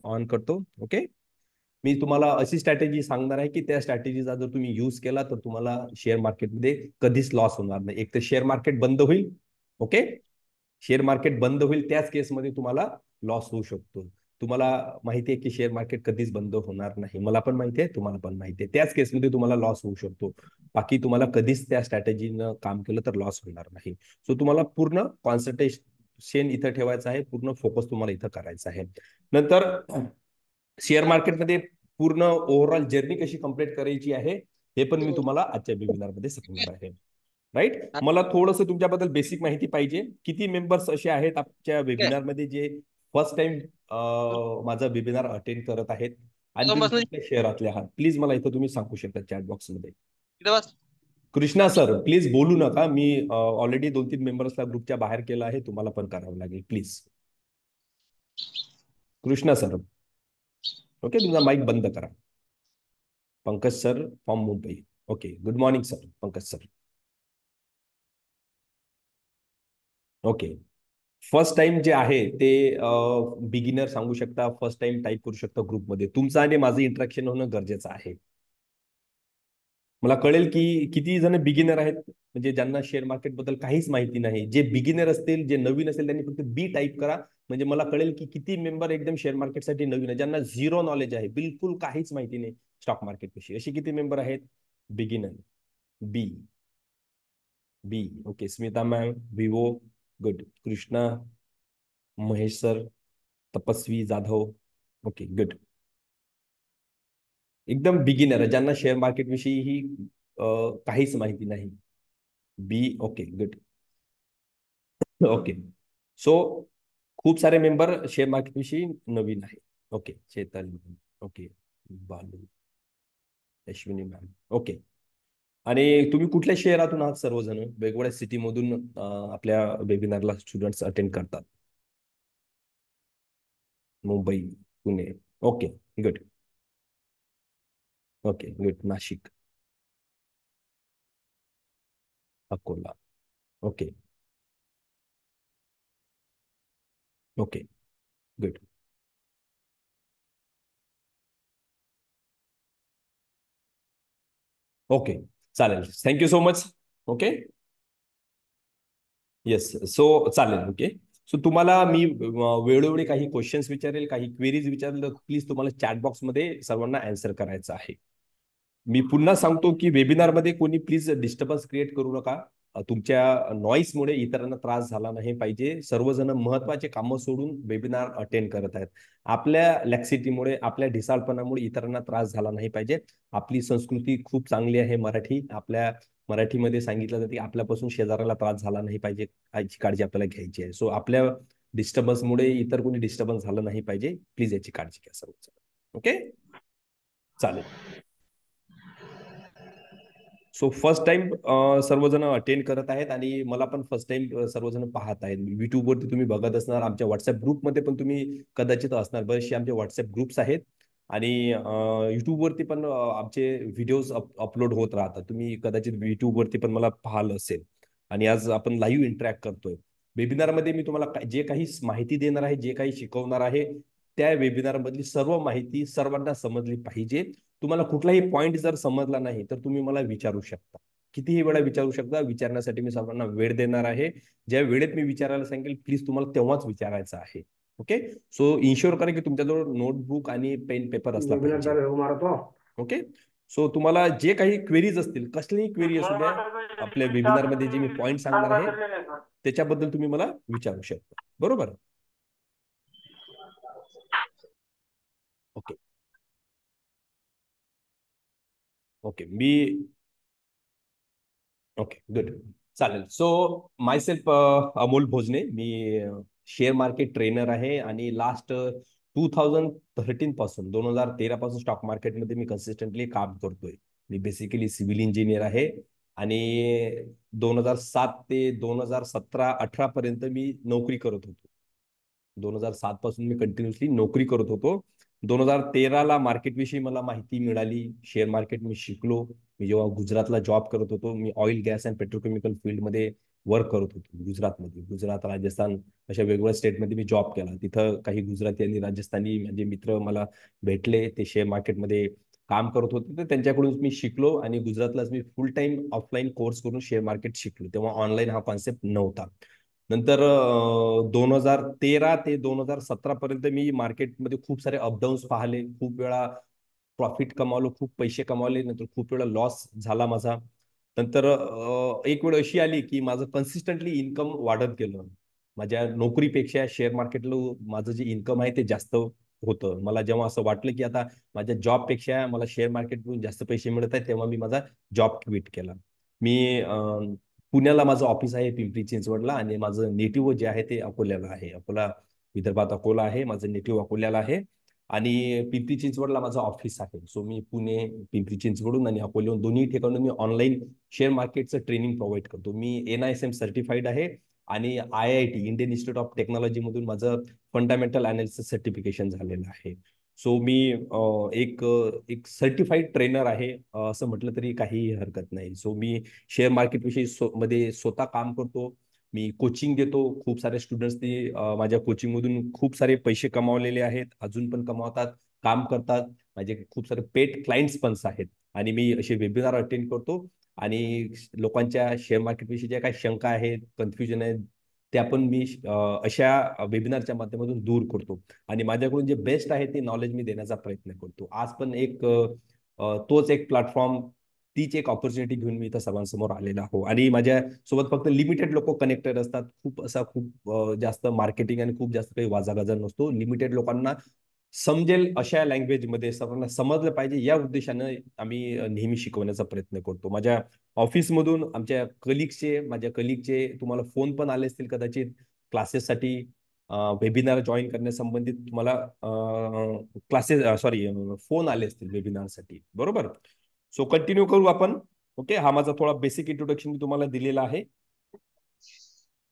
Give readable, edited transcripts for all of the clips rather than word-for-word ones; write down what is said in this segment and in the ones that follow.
On करतो. Okay, मी तुम्हाला अशी स्ट्रॅटेजी सांगणार आहे की त्या स्ट्रॅटेजीचा जर तुम्ही यूज केला तर तुम्हाला शेअर मार्केटमध्ये कधीच लॉस होणार नाही. एक तर शेअर मार्केट बंद होईल. ओके, शेअर मार्केट बंद होईल, त्याच केसमध्ये तुम्हाला लॉस होऊ शकतो. तुम्हाला माहिती आहे की शेअर मार्केट कधीच बंद होणार नाही. मला पण माहिती आहे, तुम्हाला पण माहिती आहे. त्याच केसमध्ये तुम्हाला लॉस होऊ शकतो. बाकी तुम्हाला कधीच त्या स्ट्रॅटेजीनं काम केलं तर लॉस होणार नाही. सो तुम्हाला पूर्ण कॉन्सन्ट्रेशन इथं ठेवायचं आहे, पूर्ण फोकस तुम्हाला इथं करायचा आहे. नंतर शेअर मार्केटमध्ये पूर्ण ओव्हरऑल जर्नी कशी कम्प्लीट करायची आहे हे पण मी तुम्हाला आजच्या वेबिनारमध्ये सांगणार आहे. राईट, मला थोडंसं तुमच्याबद्दल बेसिक माहिती पाहिजे. किती मेंबर्स असे आहेत आजच्या वेबिनारमध्ये जे फर्स्ट टाइम माझा वेबिनार अटेंड करत आहेत आणि तुम्ही कुठल्या शहरातले आहात? प्लीज मला इथं तुम्ही सांगू शकता चॅट बॉक्समध्ये. कृष्णा सर प्लीज बोलू नका, मी ऑलरेडी 2-3 मेंबर्सला ग्रुपच्या बाहेर केलं आहे, तुम्हाला पण करावं लागेल प्लीज. कृष्णा सर, ओके, तुमचा माईक बंद करा. Pankaj sir from Mumbai. Okay, good morning sir Pankaj sir. Okay, first time जे आहे ते बिगिनर सांगू शकता, फर्स्ट टाइम टाईप करू शकता ग्रुपमध्ये. तुमचं आणि माझं इंटरॅक्शन होणं गरजेचं आहे. मला कळेल की किती जण बिगिनर आहेत, म्हणजे ज्यांना शेअर मार्केट बद्दल काहीच माहिती नाही. जे बिगिनर असतील, जे नवीन असेल, त्यांनी फक्त बी टाईप करा, म्हणजे मला कळेल की किती मेंबर एकदम शेअर मार्केटसाठी नवीन आहे, ज्यांना झिरो नॉलेज आहे, बिलकुल काहीच माहिती नाही स्टॉक मार्केट विषयी. अशी किती मेंबर आहेत beginner? B, B. Okay, Smita ma'am, Vivo, good. Krishna, Mahesh sir, Tapasvi Jadhav. Okay, good. एकदम बिगिनर आहे, ज्यांना शेअर मार्केट विषयी ही काहीच माहिती नाही. B. Okay, good. Okay, so खूप सारे मेंबर शेअर मार्केट विषयी नवीन आहे. Okay, Chetan, okay, Balu, Ashwini ma'am. Okay, आणि तुम्ही कुठल्या शहरातून आहात? सर्वजण वेगवेगळ्या सिटीमधून आपल्या वेबिनारला स्टुडंट्स अटेंड करतात. Mumbai, Pune. Okay, good. Okay, good. Nashik, Akola. Okay, okay, good. Okay, चालेल. Thank you so much. Okay, yes, so चालेल. ओके, सो तुम्हाला मी वेळोवेळी काही क्वेश्चन्स विचारेल, काही क्वेरीज विचारेल, तर प्लीज तुम्हाला चॅट बॉक्समध्ये सर्वांना आन्सर करायचं आहे. मी पुन्हा सांगतो की वेबिनारमध्ये कोणी प्लीज डिस्टर्बन्स क्रिएट करू नका. तुमच्या नॉईसमुळे इतरांना त्रास झाला नाही पाहिजे. सर्वजण महत्वाचे कामं सोडून वेबिनार अटेंड करत आहेत. आपल्या लॅक्सिटीमुळे, आपल्या ढिसाळपणामुळे इतरांना त्रास झाला नाही पाहिजे. आपली संस्कृती खूप चांगली आहे मराठी. आपल्या मराठीमध्ये सांगितलं जाते की आपल्यापासून शेजाऱ्याला त्रास झाला नाही पाहिजे, याची काळजी आपल्याला घ्यायची आहे. सो आपल्या डिस्टर्बन्समुळे इतर कोणी डिस्टर्बन्स झालं नाही पाहिजे, प्लीज याची काळजी घ्या सर्वजण. ओके, चालेल. सो फर्स्ट टाइम सर्वजण अटेंड करत आहेत आणि मला पण फर्स्ट टाइम सर्वजण पाहत आहेत. युट्यूबवरती तुम्ही बघत असणार, आमच्या व्हॉट्सअप ग्रुपमध्ये पण तुम्ही कदाचित असणार. बरेचसे आमचे व्हॉट्सअप ग्रुप्स आहेत आणि युट्यूबवरती पण आमचे व्हिडिओज अपलोड होत राहतात. तुम्ही कदाचित युट्यूबवरती पण मला पाहिलं असेल. आणि आज आपण लाईव्ह इंटरॅक्ट करतोय. वेबिनारमध्ये मी तुम्हाला जे काही माहिती देणार आहे, जे काही शिकवणार आहे, त्या वेबिनारमधली सर्व माहिती सर्वांना समजली पाहिजे. तुम्हाला कुठलाही पॉईंट जर समजला नाही तर तुम्ही मला विचारू शकता, कितीही वेळा विचारू शकता. विचारण्यासाठी मी सर्वांना वेळ देणार आहे. ज्या वेळेत मी विचारायला सांगेल प्लीज तुम्हाला तेव्हाच विचारायचं आहे. ओके, सो इन्शुअर करा की तुमच्याजवळ नोटबुक आणि पेन पेपर असला पाहिजे. ओके, सो तुम्हाला जे काही क्वेरीज असतील, कसलीही क्वेरी असू द्या, आपल्या वेबिनारमध्ये जे मी पॉईंट सांगणार आहे त्याच्याबद्दल तुम्ही मला विचारू शकता. बरोबर? ओके, ओके, मी ओके, गुड, चालेल. So myself Amol Bhojane. मी शेअर मार्केट ट्रेनर आहे आणि लास्ट 2013 पासून, 2013 पासून स्टॉक मार्केटमध्ये मी कन्सिस्टंटली काम करतोय. मी बेसिकली सिव्हिल इंजिनियर आहे आणि 2007 ते 2017-18 पर्यंत मी नोकरी करत होतो. 2007 पासून मी कंटिन्युअसली नोकरी करत होतो. 2013ला मार्केटविषयी मला माहिती मिळाली, शेअर मार्केट मी शिकलो. मी जेव्हा गुजरातला जॉब करत होतो, मी ऑइल गॅस अँड पेट्रोकेमिकल फील्डमध्ये वर्क करत होतो गुजरातमध्ये. गुजरात, राजस्थान अशा वेगवेगळ्या स्टेटमध्ये मी जॉब केला. तिथं काही गुजराती आणि राजस्थानी म्हणजे मित्र मला भेटले, ते शेअर मार्केटमध्ये काम करत होते. तर त्यांच्याकडून मी शिकलो आणि गुजरातलाच मी फुल टाइम ऑफलाईन कोर्स करून शेअर मार्केट शिकलो. तेव्हा ऑनलाईन हा कॉन्सेप्ट नव्हता. नंतर 2013 ते 2017 पर्यंत मी मार्केटमध्ये खूप सारे अपडाऊन्स पाहिले. खूप वेळा प्रॉफिट कमावलं, खूप पैसे कमावले, नंतर खूप वेळा लॉस झाला माझा. नंतर एक वेळ अशी आली की माझं कन्सिस्टंटली इन्कम वाढत गेलं. माझ्या नोकरीपेक्षा शेअर मार्केटला माझं जे इन्कम आहे ते जास्त होतं. मला जेव्हा असं वाटलं की आता माझ्या जॉबपेक्षा मला शेअर मार्केटमधून जास्त पैसे मिळत आहेत, तेव्हा मी माझा जॉब क्विट केला. मी पुण्याला माझं ऑफिस आहे, पिंपरी चिंचवडला, आणि माझं नेटिव्ह जे आहे ते अकोल्याला आहे. अकोला, विदर्भात अकोला आहे. माझं नेटिव्ह अकोल्याला आहे आणि पिंपरी चिंचवडला माझं ऑफिस आहे. सो मी पुणे, पिंपरी चिंचवडून आणि अकोल्याहून दोन्ही ठिकाणून मी ऑनलाईन शेअर मार्केटचं ट्रेनिंग प्रोव्हाइड करतो. मी NISM सर्टिफाईड आहे आणि IIT, Indian institute of technology मधून माझं फंडामेंटल अनालिसिस सर्टिफिकेशन झालेलं आहे. सो मी एक एक सर्टिफाईड ट्रेनर आहे, असं म्हटलं तरी काही हरकत नाही. सो मी शेअर मार्केट विषयी मध्ये स्वतः काम करतो. मी कोचिंग देतो. खूप सारे स्टुडंट्सनी माझ्या कोचिंग मधून खूप सारे पैसे कमावलेले आहेत, अजून पण कमावतात, काम करतात. माझे खूप सारे पेड क्लायंट्स पण आहेत. आणि मी असे वेबिनार अटेंड करतो आणि लोकांच्या शेअर मार्केट विषयी ज्या काही शंका आहेत, कन्फ्युजन आहेत, त्या पण मी अशा वेबिनारच्या माध्यमातून दूर करतो. आणि माझ्याकडून जे बेस्ट आहे ते नॉलेज मी देण्याचा प्रयत्न करतो. आज पण एक तोच एक प्लॅटफॉर्म, तीच एक ऑपॉर्च्युनिटी घेऊन मी इथं सर्वांसमोर आलेला हो. आणि माझ्या सोबत फक्त लिमिटेड लोक कनेक्टेड असतात. खूप जास्त मार्केटिंग आणि खूप जास्त काही वाजागाजा नसतो. लिमिटेड लोकांना समजेल अशा लँग्वेजमध्ये सर्वांना समजलं पाहिजे या उद्देशानं आम्ही नेहमी शिकवण्याचा प्रयत्न करतो. माझ्या ऑफिसमधून माझ्या कलिगचे तुम्हाला फोन पण आले असतील कदाचित क्लासेससाठी, वेबिनार जॉईन करण्यासंबंधित तुम्हाला फोन आले असतील वेबिनारसाठी, बरोबर. सो कंटिन्यू करू आपण. ओके, हा माझा थोडा बेसिक इंट्रोडक्शन मी तुम्हाला दिलेला आहे.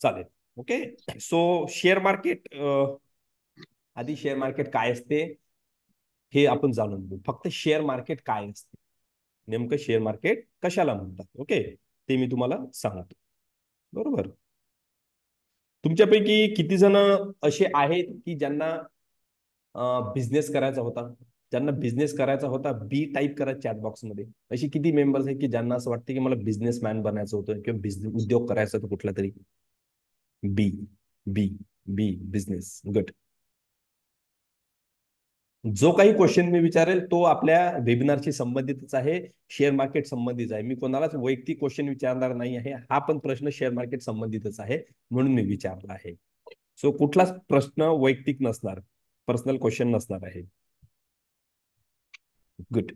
चालेल. ओके. सो शेअर मार्केट, आधी शेअर मार्केट काय असते हे आपण जाणून घेऊ. फक्त शेअर मार्केट काय असते, नेमकं शेअर मार्केट कशाला म्हणतात, ओके, ते मी तुम्हाला सांगतो. बरोबर. तुमच्यापैकी किती जण असे आहेत की ज्यांना बिझनेस करायचा होता, ज्यांना बिझनेस करायचा होता, बी टाईप करा चॅट बॉक्समध्ये. अशी किती मेंबर्स आहेत की ज्यांना असं वाटतं की मला बिझनेसमॅन बनायचं होतं किंवा बिझनेस उद्योग करायचा होता कुठला तरी. बी, बी, बी बिझनेस. गुड. जो काही क्वेश्चन मी विचारेल तो आपल्या वेबिनारशी संबंधितच आहे, शेअर मार्केट संबंधित आहे. मी कोणालाच वैयक्तिक क्वेश्चन विचारणार नाही आहे. हा पण प्रश्न शेअर मार्केट संबंधितच आहे म्हणून मी विचारला आहे. सो कुठलाच प्रश्न वैयक्तिक नसणार, पर्सनल क्वेश्चन नसणार आहे. गुड.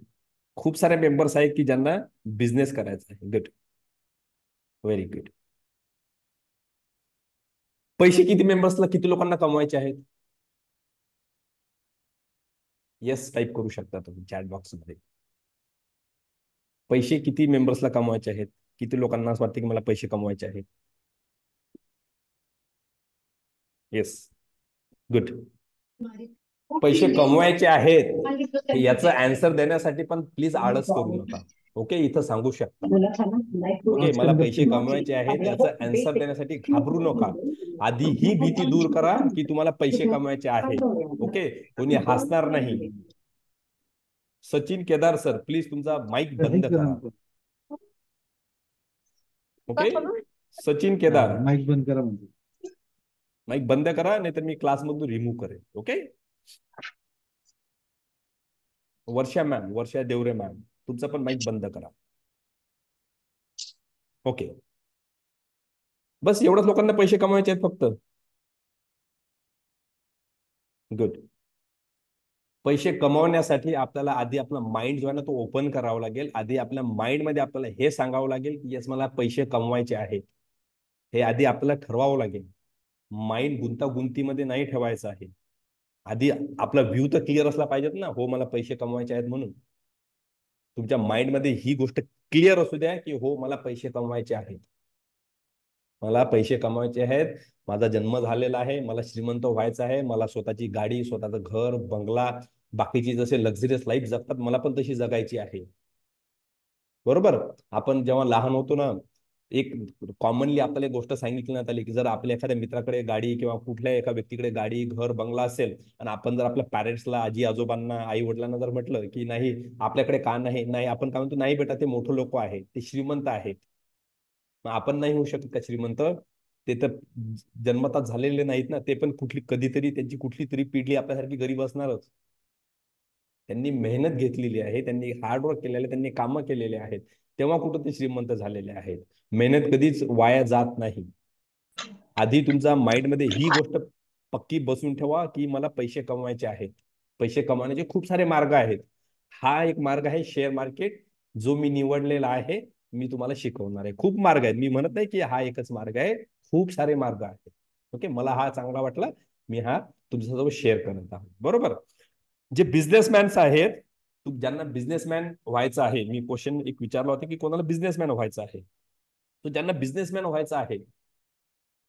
खूप सारे मेंबर्स आहेत की ज्यांना बिझनेस करायचा आहे. Good, very good. पैसे किती मेंबर्सला, किती लोकांना कमवायचे आहेत? येस टाईप करू शकता तुम्ही चॅट बॉक्समध्ये. पैसे किती मेंबर्सला कमवायचे आहेत, किती लोकांना असं वाटतं की मला पैसे कमवायचे आहेत? Yes, good. पैसे कमवायचे आहेत याचं आन्सर देण्यासाठी पण प्लीज आळस करू नका. ओके, इथं सांगू शकता. ओके, मला पैसे कमवायचे आहेत याचं आन्सर देण्यासाठी घाबरू नका. आधी ही भीती दूर करा की तुम्हाला पैसे कमवायचे आहेत. ओके, कोणी हसणार नाही. सचिन केदार सर, प्लीज तुमचा माईक बंद करा. ओके, सचिन केदार, माईक बंद करा म्हणजे. माईक बंद करा, नाहीतर मी क्लासमधून रिमूव्ह करेन. ओके. वर्षा देवरे मॅम, तुमचा पण माईक बंद करा. ओके, बस एवढंच लोकांना पैसे कमवायचे आहेत फक्त. गुड. पैसे कमवण्यासाठी आपल्याला आधी आपला माइंड जो आहे ना तो ओपन करावा लागेल. आधी आपल्या माइंडमध्ये आपल्याला हे सांगावं लागेल की येस मला पैसे कमवायचे आहेत. हे आधी आपल्याला ठरवावं लागेल. माइंड गुंतागुंतीमध्ये नाही ठेवायचं आहे. आधी आपला व्ह्यू तर क्लिअर असला पाहिजेत ना, हो मला पैसे कमवायचे आहेत म्हणून. तुमच्या माइंडमध्ये ही गोष्ट क्लिअर असू द्या की हो मला पैसे कमवायचे आहेत, मला पैसे कमवायचे आहेत, माझा जन्म झालेला आहे, मला श्रीमंत व्हायचं आहे, मला स्वतःची गाडी, स्वतःचं घर, बंगला, बाकीची जसे लक्झरियस लाईफ जगतात मला पण तशी जगायची आहे. बरोबर. आपण जेव्हा लहान होतो ना एक कॉमनली आपल्याला एक गोष्ट सांगितण्यात आली की जर आपल्या एखाद्या मित्राकडे गाडी किंवा कुठल्या एका व्यक्तीकडे गाडी, घर, बंगला असेल आणि आपण जर आपल्या पॅरेंट्सला, आजी आजोबांना, आई वडिलांना जर म्हटलं की नाही आपल्याकडे का नाही, नाही आपण काय म्हणतो, नाही बेटा ते मोठे लोक आहेत, ते श्रीमंत आहेत. मग आपण नाही होऊ शकत का श्रीमंत? ते तर जन्मतात झालेले नाहीत ना, ते पण कुठली कधीतरी त्यांची कुठली तरी पिढी आपल्यासारखी गरीब असणारच. त्यांनी मेहनत घेतलेली आहे, त्यांनी हार्डवर्क केलेले आहे, त्यांनी कामं केलेले आहेत, तेव्हा कुठं ते श्रीमंत झालेले आहेत. मेहनत कधीच वाया जात नाही. आधी तुमच्या माइंडमध्ये ही गोष्ट पक्की बसून ठेवा की मला पैसे कमवायचे आहेत. पैसे कमवण्याचे खूप सारे मार्ग आहेत. हा एक मार्ग आहे शेअर मार्केट, जो मी निवडलेला आहे. मी तुम्हाला शिकवणार आहे. खूप मार्ग आहेत, मी म्हणत नाही की हा एकच मार्ग आहे, खूप सारे मार्ग आहेत. ओके, मला हा चांगला वाटला, मी हा तुमच्यासोबत शेअर करत आहोत. बरोबर. जे बिझनेसमॅन्स आहेत, ज्यांना बिझनेसमॅन व्हायचं आहे, मी क्वेश्चन एक विचारला होता की कोणाला बिझनेसमॅन व्हायचं आहे, तर ज्यांना बिझनेसमॅन व्हायचं आहे,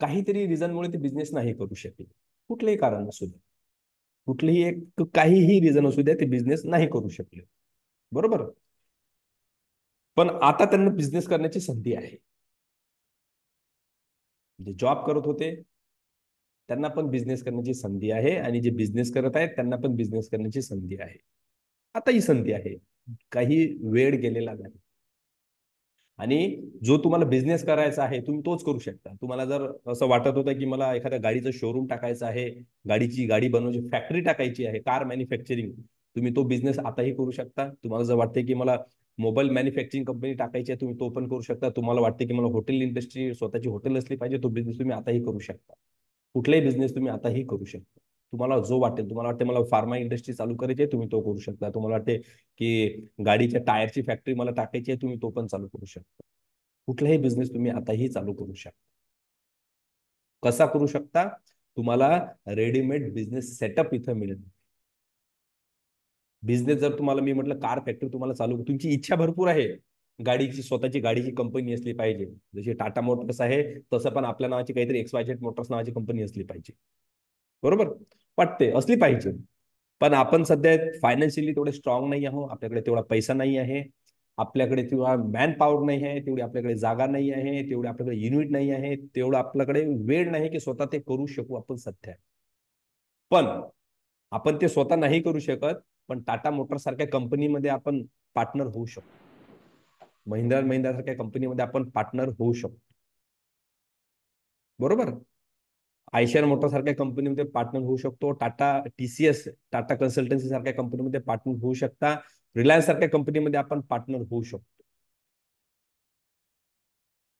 काहीतरी रिझनमुळे ते बिझनेस नाही करू शकले, कुठलेही कारण असू द्या, कुठलेही एक काहीही रिझन असू द्या, ते बिझनेस नाही करू शकले. बरोबर. पण आता त्यांना बिझनेस करण्याची संधी आहे. जे जॉब करत होते त्यांना पण बिझनेस करण्याची संधी आहे, आणि जे बिझनेस करत आहेत त्यांना पण बिझनेस करण्याची संधी आहे. आता ही संधी आहे, काही वेळ गेलेला नाही. आणि जो तुम्हाला बिझनेस करायचा आहे तुम्ही तोच करू शकता. तुम्हाला जर असं वाटत होतं की मला एखाद्या गाडीचं शोरूम टाकायचं आहे, गाडी बनवायची फॅक्टरी टाकायची आहे, कार मॅन्युफॅक्चरिंग, तुम्ही तो बिझनेस आताही करू शकता. तुम्हाला जर वाटते की मला मोबाईल मॅन्युफॅक्चरिंग कंपनी टाकायची आहे, तुम्ही तो पण करू शकता. तुम्हाला वाटते की मला हॉटेल इंडस्ट्री, स्वतःची हॉटेल असली पाहिजे, तो बिझनेस तुम्ही आताही करू शकता. कुठलाही बिझनेस तुम्ही आताही करू शकता. तुम्हाला जो वाटेल, तुम्हाला वाटते मला फार्मा इंडस्ट्री चालू करायची आहे, तुम्ही तो करू शकता. तुम्हाला वाटते की गाडीच्या टायरची फॅक्टरी मला टाकायची आहे, तुम्ही तो पण चालू करू शकता. कुठलाही बिझनेस तुम्ही आताही चालू करू शकता. कसा करू शकता? तुम्हाला रेडीमेड बिझनेस सेटअप इथं मिळेल. बिझनेस जर तुम्हाला, मी म्हटलं कार फॅक्टरी तुम्हाला चालू, तुमची इच्छा भरपूर आहे, गाडीची, स्वतःची गाडीची कंपनी असली पाहिजे, जशी टाटा मोटर्स आहे तसं पण आपल्या नावाची काहीतरी XYZ मोटर्स नावाची कंपनी असली पाहिजे. बरोबर. वाटते असली पाहिजे. पण आपण सध्या फायनान्शियली तेवढे स्ट्रॉंग नाही आहोत, आपल्याकडे तेवढा पैसा नाही आहे, आपल्याकडे तेवढा मॅन पॉवर नाही आहे, तेवढी आपल्याकडे जागा नाही आहे, तेवढे आपल्याकडे युनिट नाही आहे, तेवढं आपल्याकडे वेळ नाही की स्वतः ते करू शकू आपण सध्या. पण आपण ते स्वतः नाही करू शकत, पण टाटा मोटर्स सारख्या कंपनीमध्ये आपण पार्टनर होऊ शकतो. महिंद्रा अँड महिंद्रा सारख्या कंपनीमध्ये आपण पार्टनर होऊ शकतो. बरोबर. आयशर मोटर सारख्या कंपनीमध्ये पार्टनर होऊ शकतो. टाटा TCS, टाटा कन्सल्टन्सी सारख्या कंपनीमध्ये पार्टनर होऊ शकता. रिलायन्स सारख्या कंपनीमध्ये आपण पार्टनर होऊ शकतो.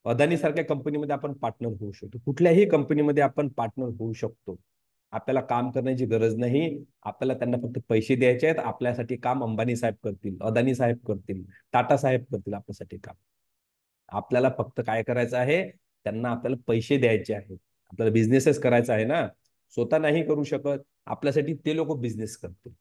अदानी सारख्या कंपनीमध्ये आपण पार्टनर होऊ शकतो. कुठल्याही कंपनीमध्ये आपण पार्टनर होऊ शकतो. आपल्याला काम करण्याची गरज नाही, आपल्याला त्यांना फक्त पैसे द्यायचे आहेत. आपल्यासाठी काम अंबानी साहेब करतील, अदानी साहेब करतील, टाटा साहेब करतील आपल्यासाठी काम. आपल्याला फक्त काय करायचं आहे, त्यांना आपल्याला पैसे द्यायचे आहेत. आपल्याला बिझनेसच करायचा आहे ना, स्वतः नाही करू शकत, आपल्यासाठी ते लोक बिझनेस करतील.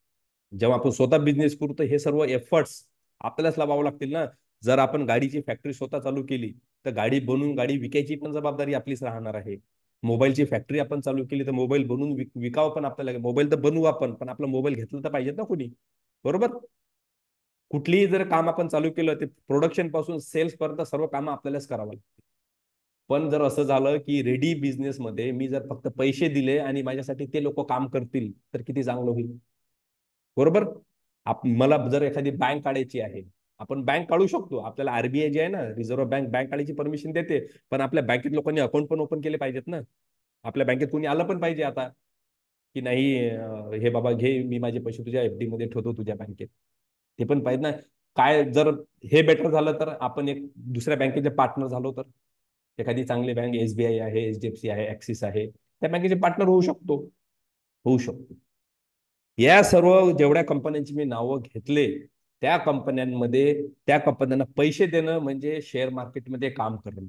जेव्हा आपण स्वतः बिझनेस करू तर हे सर्व एफर्ट्स आपल्यालाच लावावं लागतील ना. जर आपण गाडीची फॅक्टरी स्वतः चालू केली तर गाडी बनवून गाडी विकायची पण जबाबदारी आपलीच राहणार आहे. मोबाईलची फॅक्टरी आपण चालू केली तर मोबाईल बनवून विकावं पण आपल्याला. मोबाईल तर बनवू आपण, पण आपला मोबाईल घेतला तर पाहिजेत ना कोणी. बरोबर. कुठलीही जर काम आपण चालू केलं ते प्रोडक्शन पासून सेल्स पर्यंत सर्व कामं आपल्यालाच करावं लागतील. पण जर असं झालं की रेडी बिझनेसमध्ये मी जर फक्त पैसे दिले आणि माझ्यासाठी ते लोक काम करतील तर किती चांगलं होईल. बरोबर. मला जर एखादी बँक काढायची आहे, आपण बँक काढू शकतो. आपल्याला RBI जे आहे ना, रिझर्व्ह बँक, बँक काढायची परमिशन देते. पण आपल्या बँकेत लोकांनी अकाउंट पण ओपन केले पाहिजेत ना. आपल्या बँकेत कोणी आलं पण पाहिजे आता की नाही, हे बाबा घे, मी माझे पैसे तुझ्या FD मध्ये ठेवतो तुझ्या बँकेत. ते पण पाहिजे ना. काय जर हे बेटर झालं तर आपण एक दुसऱ्या बँकेचे पार्टनर झालो तर, एखादी चांगली बँक SBI आहे, HDFC आहे, ऍक्सिस आहे, त्या बँकेचे पार्टनर होऊ शकतो. होऊ शकतो. या सर्व जेवढ्या कंपन्यांची मी नावं घेतले, त्या कंपन्यांना पैसे देणं म्हणजे शेअर मार्केटमध्ये काम करणं.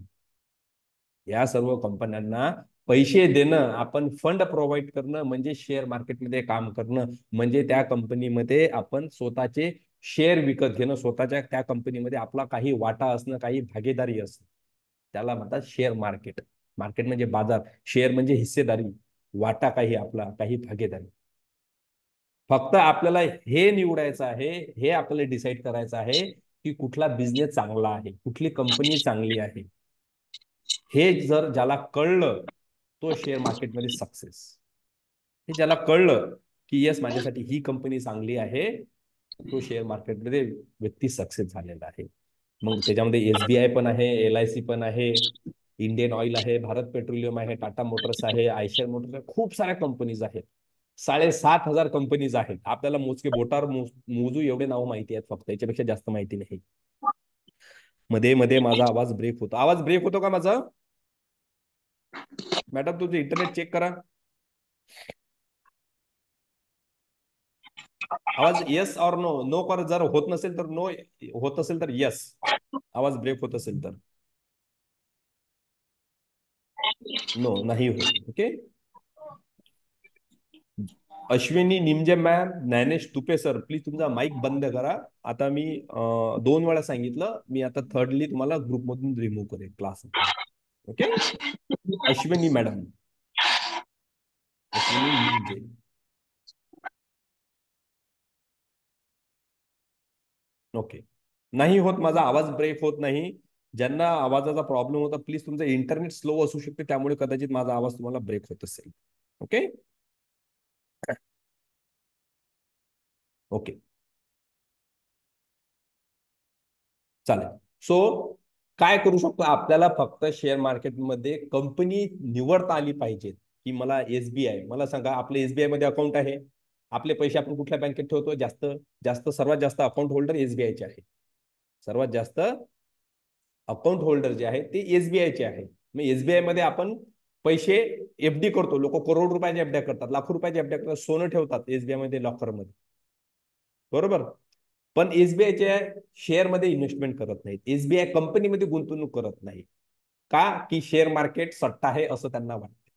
या सर्व कंपन्यांना पैसे देणं, आपण फंड प्रोव्हाइड करणं म्हणजे शेअर मार्केटमध्ये काम करणं. म्हणजे त्या कंपनीमध्ये आपण स्वतःचे शेअर विकत घेणं, स्वतःच्या त्या कंपनीमध्ये आपला काही वाटा असणं, काही भागीदारी असणं, त्याला म्हणतात शेअर मार्केट. मार्केट म्हणजे बाजार, शेअर म्हणजे हिस्सेदारी, वाटा काही आपला, काही भागीदारी. फक्त आपल्याला हे निवडायचं आहे, हे आपल्याला डिसाईड करायचं आहे की कुठला बिझनेस चांगला आहे, कुठली कंपनी चांगली आहे. हे जर ज्याला कळलं तो शेअर मार्केटमध्ये सक्सेस. हे ज्याला कळलं की येस माझ्यासाठी ही कंपनी चांगली आहे, तो शेअर मार्केटमध्ये व्यक्ती सक्सेस झालेला आहे. मग त्याच्यामध्ये एसबीआय पण आहे, LIC पण आहे, इंडियन ऑइल आहे, भारत पेट्रोलियम आहे, टाटा मोटर्स आहे, आयशर मोटर्स आहे, खूप साऱ्या कंपनीज आहेत. 7,500 कंपनीज आहेत. आपल्याला मोजके बोटावर मोजू एवढे नाव माहिती आहेत फक्त, याच्यापेक्षा जास्त माहिती नाही. मध्ये मध्ये माझा आवाज ब्रेक होतो. आवाज ब्रेक होतो का माझा? मॅडम तुझं इंटरनेट चेक करा. आवाज येस और नो. नो कर, जर होत नसेल तर नो, होत असेल तर येस. आवाज ब्रेक होत असेल तर नो, नाही होत. Okay. Ashwini Nimje ma'am, Dnyanesh Tupe sir, please तुमचा माईक बंद करा. आता मी 2 वेळा सांगितलं, मी आता थर्डली तुम्हाला ग्रुपमधून रिमूव्ह करेन class. Okay. Ashwini madam, Ashwini Nimje. Okay. नाही होत, माझा आवाज ब्रेक होत नाही. ज्यांना आवाजाचा प्रॉब्लेम होता प्लीज, तुमचं इंटरनेट स्लो असू शकते, त्यामुळे कदाचित माझा आवाज तुम्हाला ब्रेक होत असेल. ओके. ओके, चालेल. सो काय करू शकतो, आपल्याला फक्त शेअर मार्केटमध्ये कंपनी निवडता आली पाहिजे. की मला एसबीआय, मला सांगा आपलं एसबीआय मध्ये अकाउंट आहे, आपले पैसे आपण कुठल्या बँकेत ठेवतो? जास्त जास्त सर्वात जास्त अकाउंट होल्डर एसबीआयचे आहे. सर्वात जास्त अकाउंट होल्डर जे आहे ते एसबीआयचे आहे. मग एसबीआय मध्ये आपण पैसे एफडी करतो. लोक करोड रुपयाच्या एफड्या करतात, लाखो रुपयाच्या एफड्या करतात, सोनं ठेवतात एसबीआय मध्ये लॉकरमध्ये. बरोबर. पण एसबीआयच्या शेअरमध्ये इन्व्हेस्टमेंट करत नाहीत, एसबीआय कंपनीमध्ये गुंतवणूक करत नाही. का? की शेअर मार्केट सट्टा आहे असं त्यांना वाटते,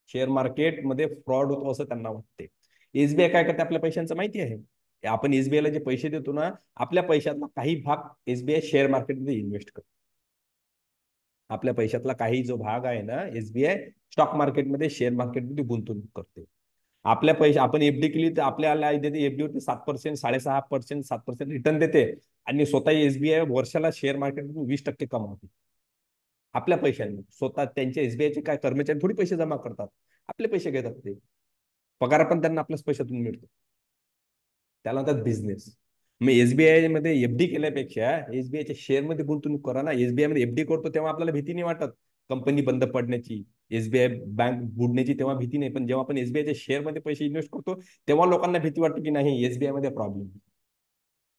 शेअर मार्केटमध्ये फ्रॉड होतो असं त्यांना वाटते. एसबीआय काय करते आपल्या पैशांचं माहिती आहे? आपण एसबीआयला जे पैसे देतो ना, आपल्या पैशातला काही भाग एसबीआय शेअर मार्केटमध्ये इन्व्हेस्ट करतो. आपल्या पैशातला काही जो भाग आहे ना, एसबीआय स्टॉक मार्केटमध्ये, शेअर मार्केटमध्ये गुंतवणूक करते. आपल्या पैसे आपण एफडी केली तर आपल्याला देते, एफडीवरती 7%, 6.5%, 7% रिटर्न देते. आणि स्वतः एसबीआय वर्षाला शेअर मार्केटमधून 20% कमावते आपल्या पैशांनी. स्वतः त्यांचे एसबीआयचे काय कर्मचारी थोडी पैसे जमा करतात, आपले पैसे घेतात ते. पगार पण त्यांना आपल्याच पैशातून मिळतो. त्याला म्हणतात बिझनेस. मग एसबीआय मध्ये एफडी केल्यापेक्षा एसबीआयच्या शेअर मध्ये गुंतवणूक करा ना. एसबीआय मध्ये एफडी करतो तेव्हा आपल्याला भीती नाही वाटत कंपनी बंद पडण्याची, एसबीआय बँक बुडण्याची, तेव्हा भीती नाही. पण जेव्हा आपण एसबीआयच्या शेअर मध्ये पैसे इन्व्हेस्ट करतो तेव्हा लोकांना भीती वाटते की नाही, एसबीआय मध्ये प्रॉब्लेम.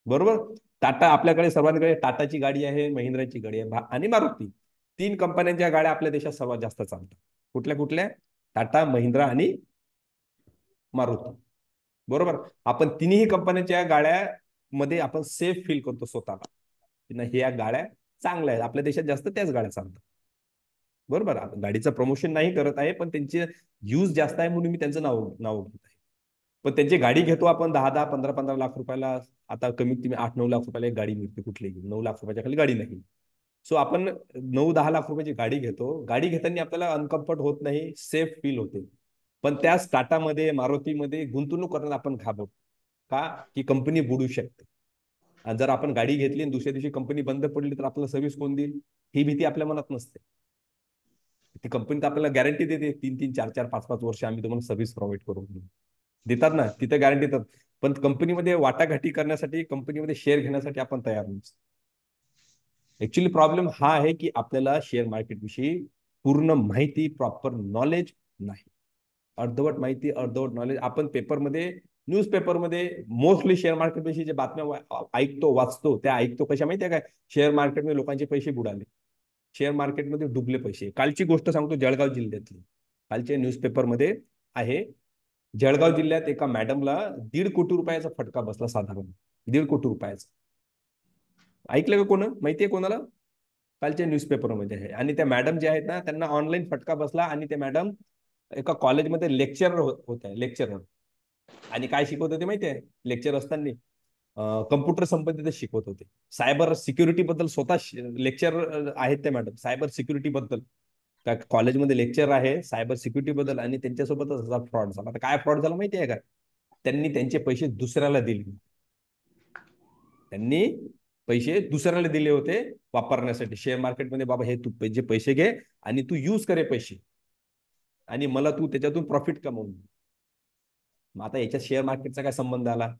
बरोबर. टाटा, आपल्याकडे सर्वांकडे टाटाची गाडी आहे, महिंद्राची गाडी आहे आणि मारुती. 3 कंपन्यांच्या गाड्या आपल्या देशात सर्वात जास्त चालतात. कुठल्या कुठल्या? टाटा, महिंद्रा आणि मारुती. बरोबर. आपण तिन्ही कंपन्यांच्या गाड्यामध्ये आपण सेफ फील करतो स्वतःला की नाही, या गाड्या चांगल्या आहेत, आपल्या देशात जास्त त्याच गाड्या चालतात. बरोबर. गाडीचं प्रमोशन नाही करत आहे, पण त्यांचे यूज जास्त आहे म्हणून मी त्यांचं नाव नाव घेत आहे. पण त्यांची गाडी घेतो आपण 10-10, 15-15 लाख रुपयाला. आता कमीत कमी 8-9 लाख रुपयाला एक गाडी मिळते कुठलीही, 9 लाख रुपयाच्या खाली गाडी नाही. सो आपण 9-10 लाख रुपयाची गाडी घेतो, गाडी घेताना आपल्याला अनकम्फर्ट होत नाही, सेफ फील होते. पण त्याच टाटामध्ये, मारुतीमध्ये गुंतवणूक करताना आपण घाबरतो. का? की कंपनी बुडू शकते. आणि जर आपण गाडी घेतली आणि दुसऱ्या दिवशी कंपनी बंद पडली तर आपल्याला सर्व्हिस कोण देईल, ही भीती आपल्या मनात नसते. ती कंपनी तर आपल्याला गॅरंटी देते, 3-3, 4-4, 5-5 वर्ष आम्ही तुम्हाला सर्व्हिस प्रोव्हाइड करू देतात ना, तिथे गॅरंटी देतात. पण कंपनीमध्ये वाटाघाटी करण्यासाठी, कंपनीमध्ये शेअर घेण्यासाठी आपण तयार नसतो. ऍक्च्युली प्रॉब्लेम हा आहे की आपल्याला शेअर मार्केट विषयी पूर्ण माहिती, प्रॉपर नॉलेज नाही. अर्धवट माहिती, अर्धवट नॉलेज. आपण पेपरमध्ये, न्यूजपेपरमध्ये मोस्टली शेअर मार्केट विषयी जे बातम्या ऐकतो, वाचतो, त्या ऐकतो कशा माहितीये काय? शेअर मार्केटमध्ये लोकांचे पैसे बुडाले, शेअर मार्केटमध्ये डुबले पैसे. कालची गोष्ट सांगतो, जळगाव जिल्ह्यातली. कालच्या न्यूजपेपरमध्ये आहे, जळगाव जिल्ह्यात एका मॅडमला 1.5 कोटी रुपयाचा फटका बसला, साधारण 1.5 कोटी रुपयाचा. ऐकलं का? कोण माहितीये कोणाला? कालच्या न्यूजपेपरमध्ये आहे. आणि त्या मॅडम जे आहेत ना, त्यांना ऑनलाईन फटका बसला. आणि ते मॅडम एका कॉलेजमध्ये लेक्चरर होत्या, लेक्चरर. आणि काय शिकवत होते माहितीये लेक्चर असताना? कम्प्युटर संबंधित शिकवत होते. सायबर सिक्युरिटी बद्दल स्वतः लेक्चर आहेत ते मॅडम, सायबर सिक्युरिटी बद्दल. त्या कॉलेजमध्ये लेक्चर आहे सायबर सिक्युरिटी बद्दल. आणि त्यांच्यासोबतच फ्रॉड झाला. आता काय फ्रॉड झाला माहिती आहे का? त्यांनी त्यांचे पैसे दुसऱ्याला दिले. त्यांनी, 1.5 कोटी रुपये त्यांचे पैसे दुसऱ्याला दिले. 1.5 कोटी रुपये त्यांचे पैसे दुसऱ्याला दिले. 1.5 कोटी रुपये त्यांचे पैसे दुसऱ्याला दिले. 1.5 कोटी रुपये त्यांचे पैसे दुसऱ्याला दिले. 1.5 कोटी रुपये त्यांचे पैसे दुसऱ्याला दिले. त्यांनी पैसे दुसऱ्याला दिले होते वापरण्यासाठी शेअर मार्केटमध्ये. बाबा हे तू जे पैसे घे आणि तू यूज करे पैसे, आणि मला तू त्याच्यातून प्रॉफिट कमवून दे. मग आता याच्यात शेअर मार्केटचा काय संबंध आला?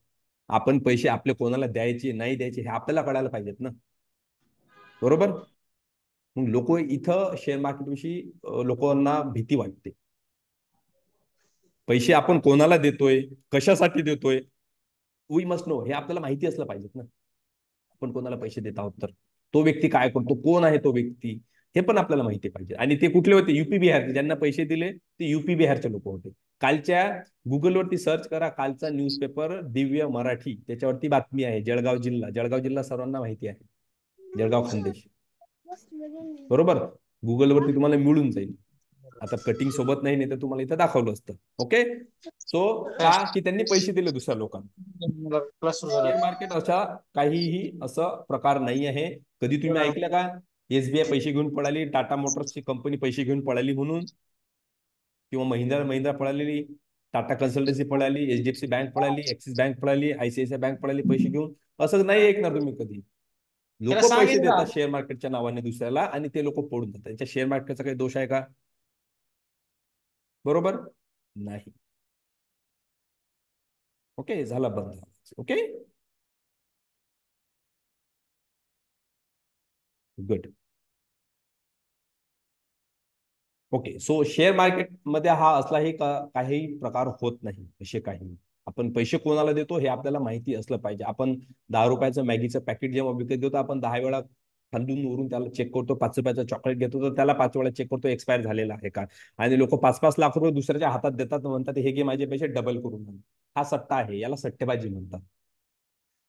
आपण पैसे आपले कोणाला द्यायचे नाही द्यायचे हे आपल्याला कळायला पाहिजेत ना, बरोबर? मग लोक इथं शेअर मार्केटविषयी लोकांना भीती वाटते. पैसे आपण कोणाला देतोय, कशासाठी देतोय, वी मस्ट नो, हे आपल्याला माहिती असलं पाहिजेत ना. आपण कोणाला पैसे देत आहोत तर तो व्यक्ती काय करतो, कोण आहे तो व्यक्ती, हे पण आपल्याला माहिती पाहिजे. आणि ते कुठले होते? युपी बिहारचे. ज्यांना पैसे दिले ते युपी बिहारचे लोक होते. कालच्या गुगलवरती सर्च करा, कालचा न्यूजपेपर दिव्य मराठी, त्याच्यावरती बातमी आहे. जळगाव जिल्हा, जळगाव जिल्हा सर्वांना माहिती आहे, जळगाव खानदेश, बरोबर? गुगलवरती तुम्हाला मिळून जाईल. आता कटिंग सोबत नाही तर तुम्हाला इथं दाखवलं असतं. ओके, सो का की त्यांनी पैसे दिले दुसऱ्या लोकांना. शेअर मार्केट अशा काहीही असं प्रकार नाही आहे. कधी तुम्ही ऐकलं का एसबीआय पैसे घेऊन पळाली, टाटा मोटर्सची कंपनी पैसे घेऊन पळाली म्हणून, किंवा महिंद्रा महिंद्रा पळालेली, टाटा कन्सल्टन्सी पळाली, एचडीएफसी बँक पळाली, ऍक्सिस बँक पळाली, आयसीआयसीआय बँक पळाली पैसे घेऊन? असं नाही ऐकणार तुम्ही कधी. लोक पैसे देतात शेअर मार्केटच्या नावाने दुसऱ्याला आणि ते लोक पडून जातात. त्याच्या शेअर मार्केटचा काही दोष आहे का? बरोबर नाही. ओके, झाला बंद. Okay, good. Okay, so share मार्केटमध्ये हा असला हे काही प्रकार होत नाही असे काही. आपण पैसे कोणाला देतो हे आपल्याला माहिती असलं पाहिजे. आपण 10 रुपयाचं मॅगीचं पॅकेट जेव्हा विकत देतो, आपण 10 वेळा खालून वरून त्याला चेक करतो. 5 रुपयाचं चॉकलेट घेतो तर त्याला 5 वेळा चेक करतो एक्सपायर झालेला आहे का. आणि लोक 5-5 लाख रुपये दुसऱ्याच्या हातात देतात, म्हणतात हे घे माझे पैसे डबल करून. हा सट्टा आहे, याला सट्टेबाजी म्हणतात.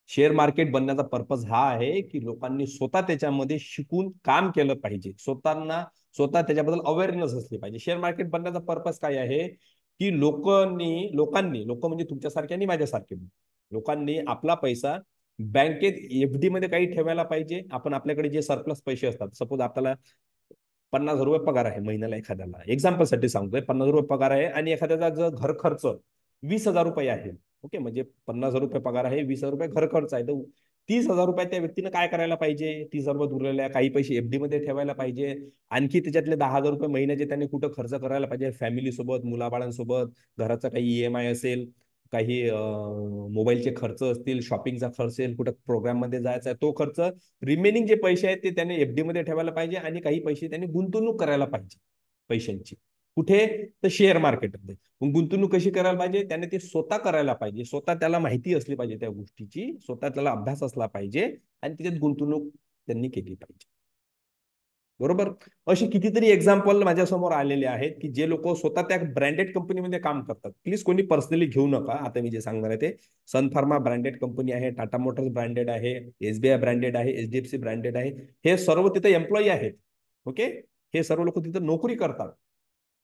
शेअर मार्केट बनण्याचा पर्पज हा आहे की लोकांनी स्वतः त्याच्यामध्ये शिकून काम केलं पाहिजे, स्वतः त्याच्याबद्दल अवेअरनेस असली पाहिजे. शेअर मार्केट बनण्याचा पर्पज काय आहे की लोकांनी लोक म्हणजे तुमच्यासारखे आणि माझ्यासारखे लोकांनी आपला पैसा बँकेत एफडी मध्ये काही ठेवायला पाहिजे. आपण आपल्याकडे जे सरप्लस पैसे असतात, सपोज आपल्याला 50,000 रुपये पगार आहे महिन्याला, एखाद्याला एक्झाम्पल साठी सांगतोय, 50,000 रुपये पगार आहे आणि एखाद्याचा जर घर खर्च 20,000 रुपये आहे. ओके, म्हणजे 50,000 रुपये पगार आहे, 20,000 रुपये घर खर्च आहे, तर 30,000 रुपये त्या व्यक्तीनं काय करायला पाहिजे? 30,000 रुपये उरलेल्या काही पैसे एफडी मध्ये ठेवायला पाहिजे. आणखी त्याच्यातले 10,000 रुपये महिन्याचे त्यांनी कुठं खर्च करायला पाहिजे, फॅमिली सोबत, मुलाबाळांसोबत, घराचा काही ईएमआय असेल, काही मोबाईलचे खर्च असतील, शॉपिंगचा खर्च असेल, कुठं प्रोग्राम मध्ये जायचा आहे तो खर्च. रिमेनिंग जे पैसे आहेत ते त्याने एफडी मध्ये ठेवायला पाहिजे आणि काही पैसे त्यांनी गुंतवणूक करायला पाहिजे पैशांची. कुठे? तर शेअर मार्केटमध्ये. मग गुंतवणूक कशी करायला पाहिजे? त्याने ते स्वतः करायला पाहिजे, स्वतः त्याला माहिती असली पाहिजे त्या गोष्टीची, स्वतः त्याला अभ्यास असला पाहिजे आणि त्याच्यात गुंतवणूक त्यांनी केली पाहिजे. बरोबर? अशी कितीतरी एक्झाम्पल माझ्यासमोर आलेले आहेत की जे लोक स्वतः त्या ब्रँडेड कंपनीमध्ये काम करतात. प्लीज कोणी पर्सनली घेऊ नका आता मी जे सांगणार आहे ते. सन फार्मा ब्रँडेड कंपनी आहे, टाटा मोटर्स ब्रँडेड आहे, एसबीआय ब्रँडेड आहे, एचडीएफसी ब्रँडेड आहे. हे सर्व तिथे एम्प्लॉई आहेत. ओके, हे सर्व लोक तिथे नोकरी करतात.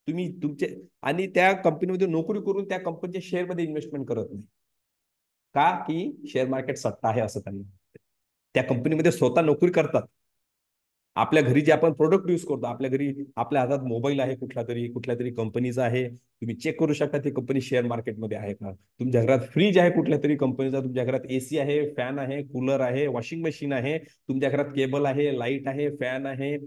तुम्ही तुमचे आणि त्या कंपनीमध्ये नोकरी करून त्या कंपनीच्या शेअरमध्ये इन्व्हेस्टमेंट करत नाही का? की शेअर मार्केट सट्टा आहे असं त्यांना वाटतं. त्या कंपनीमध्ये स्वतः नोकरी करतात. आपल्या घरी जे आपण प्रोडक्ट यूज करतो, आपल्या घरी आपल्या हातात मोबाईल आहे, कुठल्या तरी कंपनीचा आहे, तुम्ही चेक करू शकता ती कंपनी शेअर मार्केटमध्ये आहे का. तुमच्या घरात फ्रीज आहे कुठल्या तरी कंपनीचा, तुमच्या घरात एसी आहे, फॅन आहे, कूलर आहे, वॉशिंग मशीन आहे, तुमच्या घरात केबल आहे, लाईट आहे, फॅन आहे,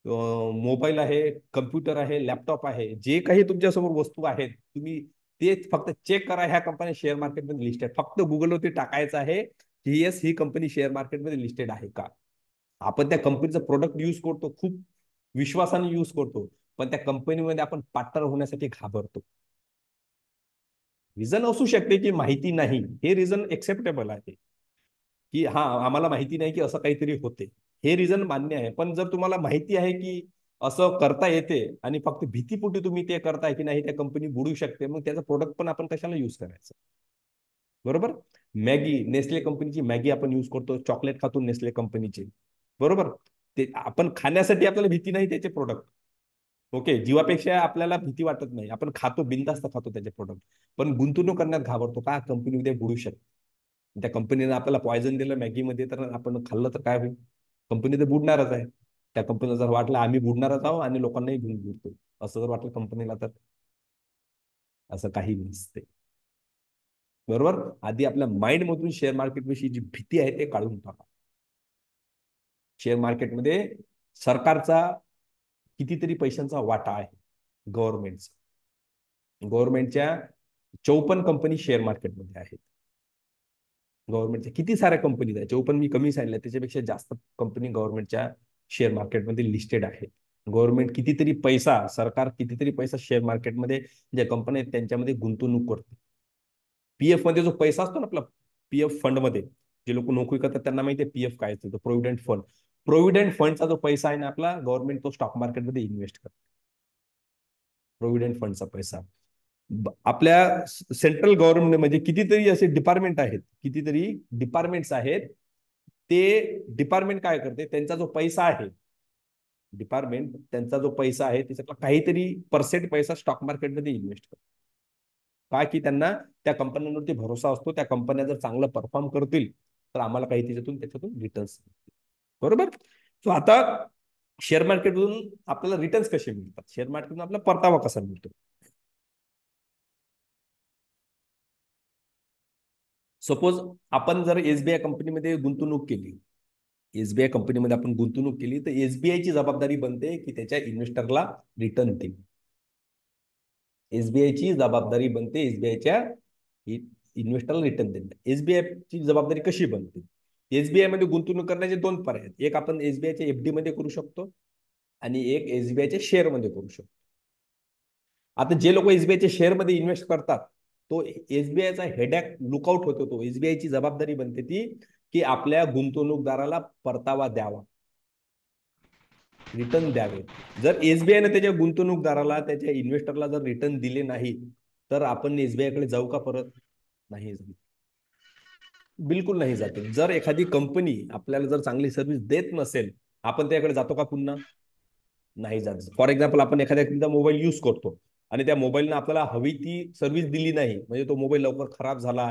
मोबाईल आहे, कम्प्युटर आहे, लॅपटॉप आहे, जे काही तुमच्यासमोर वस्तू आहेत, तुम्ही ते फक्त चेक करा ह्या कंपन्या शेअर मार्केटमध्ये लिस्टेड. फक्त गुगलवरती टाकायचं आहे की येस ही कंपनी शेअर मार्केटमध्ये लिस्टेड आहे का. आपण त्या कंपनीचं प्रोडक्ट यूज करतो, खूप विश्वासाने यूज करतो, पण त्या कंपनीमध्ये आपण पार्टनर होण्यासाठी घाबरतो. रिझन असू शकते की माहिती नाही, हे रिझन एक्सेप्टेबल आहे की हा आम्हाला माहिती नाही की असं काहीतरी होते, हे रिझन मान्य आहे. पण जर तुम्हाला माहिती आहे की असं करता येते आणि फक्त भीतीपोटी तुम्ही ते करताय की नाही त्या कंपनी बुडू शकते, मग त्याचं प्रोडक्ट पण आपण कशाला यूज करायचं. बरोबर? मॅगी, नेस्ले कंपनीची मॅगी आपण यूज करतो, चॉकलेट खातो नेस्ले कंपनीचे, बरोबर? ते आपण खाण्यासाठी आपल्याला भीती नाही त्याचे प्रोडक्ट. ओके, जीवापेक्षा आपल्याला भीती वाटत नाही, आपण खातो, बिनधास्त खातो त्याचे प्रोडक्ट. पण गुंतवणूक करण्यात घाबरतो का? कंपनी उद्या बुडू शकते. त्या कंपनीने आपल्याला पॉयझन दिलं मॅगीमध्ये तर आपण खाल्लं तर काय होईल? कंपनी तर बुडणारच आहे. त्या कंपनीला जर वाटलं आम्ही बुडणारच आहोत आणि लोकांनाही घेऊन बुडतो, असं जर वाटलं कंपनीला, तर असं काही नसते. बरोबर? आधी आपल्या माइंड मधून शेअर मार्केट विषयी जी भीती आहे ते काढून टाका. शेअर मार्केटमध्ये सरकारचा कितीतरी पैशांचा वाटा आहे. गव्हर्नमेंटचा, गव्हर्नमेंटच्या 54 कंपनी शेअर मार्केटमध्ये आहेत. गव्हर्नमेंटच्या किती साऱ्या कंपनीज आहेत, 54 मी कमी सांगितलं, त्याच्यापेक्षा जास्त कंपनी गव्हर्नमेंटच्या शेअर मार्केटमध्ये लिस्टेड आहेत. गव्हर्नमेंट कितीतरी पैसा, सरकार कितीतरी पैसा शेअर मार्केटमध्ये ज्या कंपन्या आहेत त्यांच्यामध्ये गुंतवणूक करते. पीएफ मध्ये जो पैसा असतो ना आपला, पीएफ फंड मध्ये जे लोक नोकरी करतात त्यांना माहिती आहे पीएफ काय असतं, प्रोव्हिडंट फंड. प्रोव्हिडंट फंडचा जो पैसा आहे ना आपला, गव्हर्नमेंट तो स्टॉक मार्केटमध्ये इन्व्हेस्ट करते. प्रोव्हिडंट फंडचा पैसा आपल्या सेंट्रल गव्हर्नमेंट म्हणजे कितीतरी असे डिपार्टमेंट आहेत, कितीतरी डिपार्टमेंट्स आहेत. ते डिपार्टमेंट काय करते, त्यांचा जो पैसा आहे, डिपार्टमेंट त्यांचा जो पैसा आहे त्याच्यातला काहीतरी पर्सेंट पैसा स्टॉक मार्केटमध्ये इन्व्हेस्ट करतो. का की त्यांना त्या कंपन्यांवरती भरोसा असतो, त्या कंपन्या जर चांगलं परफॉर्म करतील तर आम्हाला काही त्याच्यातून रिटर्न्स. बरोबर. सो आता शेअर मार्केटमधून आपल्याला रिटर्न्स कसे मिळतात, शेअर मार्केटमधून आपला परतावा कसा मिळतो. सपोज आपण जर एसबीआय कंपनीमध्ये गुंतवणूक केली, एसबीआय कंपनीमध्ये आपण गुंतवणूक केली, तर एसबीआयची जबाबदारी बनते की त्याच्या इन्व्हेस्टरला रिटर्न देईल. एसबीआयची जबाबदारी बनते एसबीआयच्या इन्व्हेस्टरला रिटर्न देणे. एसबीआयची जबाबदारी कशी बनते, एसबीआय मध्ये गुंतवणूक करण्याचे दोन पर्याय आहेत. एक आपण एसबीआयच्या एफडी मध्ये करू शकतो आणि एक एसबीआयच्या शेअर मध्ये करू शकतो. आता जे लोक एसबीआयच्या शेअर मध्ये इन्व्हेस्ट करतात, तो एसबीआयचा हेडॅक लुकआउट होतो. तो एसबीआयची जबाबदारी बनते ती की आपल्या गुंतवणूकदाराला परतावा द्यावा, रिटर्न द्यावे. जर एसबीआयने त्याच्या गुंतवणूकदाराला, त्याच्या इन्व्हेस्टरला जर रिटर्न दिले नाही तर आपण एसबीआय कडे जाऊ का परत? नाही जाऊ, बिलकुल नाही जाते. जर एखादी कंपनी आपल्याला जर चांगली सर्व्हिस देत नसेल, आपण त्याकडे जातो का पुन्हा? नाही जात. फॉर एक्झाम्पल आपण एखाद्या मोबाईल यूज करतो आणि त्या मोबाईलनं आपल्याला हवी ती सर्व्हिस दिली नाही, म्हणजे तो मोबाईल लवकर खराब झाला,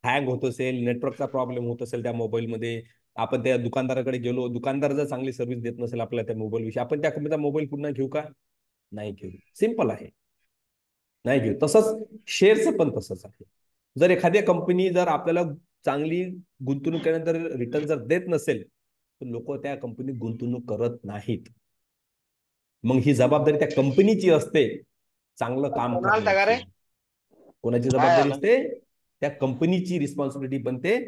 हँग होत असेल, नेटवर्कचा प्रॉब्लेम होत असेल त्या मोबाईलमध्ये, आपण त्या दुकानदाराकडे गेलो, दुकानदार जर चांगली सर्व्हिस देत नसेल आपल्याला त्या मोबाईल विषयी, आपण त्या कंपनीचा मोबाईल पुन्हा घेऊ का? नाही घेऊ. सिंपल आहे, नाही घेऊ. तसंच शेअरचं पण तसंच आहे. जर एखाद्या कंपनी जर आपल्याला चांगली गुंतवणूक केल्यानंतर रिटर्न जर देत नसेल तर लोक त्या कंपनीत गुंतवणूक करत नाहीत. मग ही जबाबदारी त्या कंपनीची असते चांगलं काम कोणाला का रे? करण्याची. कोणाची काय जबाबदारी झालं? असते? त्या कंपनीची रिस्पॉन्सिबिलिटी बनते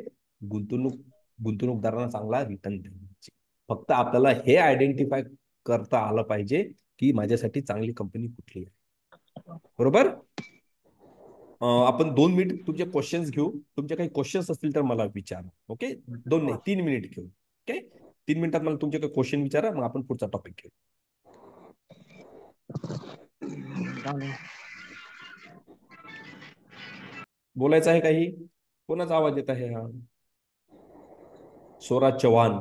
गुंतवणूक गुंतवणूकदारांना चांगला रिटर्न देण्याची. फक्त आपल्याला हे आयडेंटिफाय करता आलं पाहिजे की माझ्यासाठी चांगली कंपनी कुठली आहे. बरोबर. आपण 2 मिनिट तुमचे क्वेश्चन्स घेऊ. तुमचे काही क्वेश्चन्स असतील तर मला विचारा. ओके, 2 नाही 3 मिनिट घेऊ. ओके, 3 मिनिटात मला तुमचे काही क्वेश्चन विचारा, मग आपण पुढचा टॉपिक घेऊ. बोलायचं आहे काही? कोणाचा आवाज येत आहे हा? Swaraj Chavan.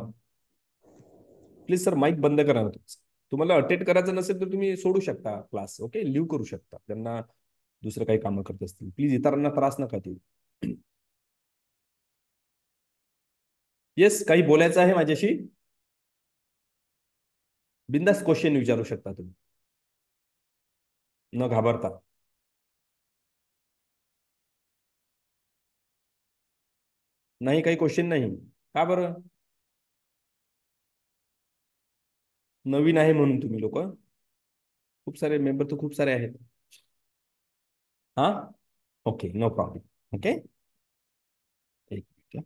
Please sir mike बंद करा ना तुमचं. तुम्हाला अटेंड करायचं नसेल तर तुम्ही सोडू शकता क्लास. ओके, लिव्ह करू शकता, त्यांना दुसरं काही कामं करत असतील. प्लीज इतरांना त्रास नका देऊ. येस, काही बोलायचं आहे माझ्याशी? बिंदास क्वेश्चन विचारू शकता तुम्ही, न घाबरता. नाही, काही क्वेश्चन नाही का बरं? नवीन आहे म्हणून तुम्ही लोक? खूप सारे मेंबर तर खूप सारे आहेत. हा, ओके, नो प्रॉब्लेम. ओके, एक minute.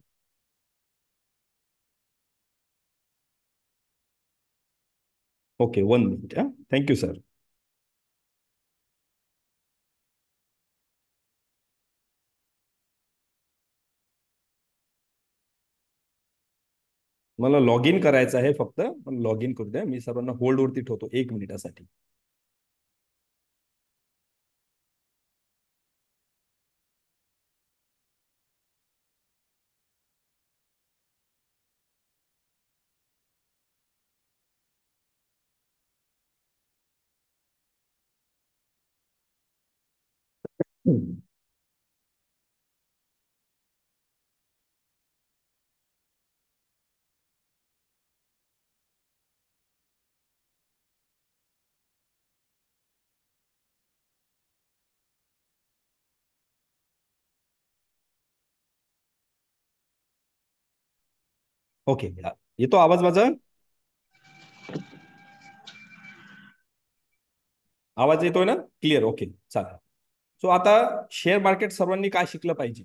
Okay, 1 minute. Thank you sir. मला लॉग इन करायचं आहे, फक्त लॉग इन करू द्या. मी सर्वांना होल्डवरती ठेवतो 1 मिनिटासाठी. ओके, येतो आवाज माझा? आवाज येतोय ना? क्लिअर? ओके, चालेल. सो आता शेअर मार्केट सर्वांनी काय शिकलं पाहिजे,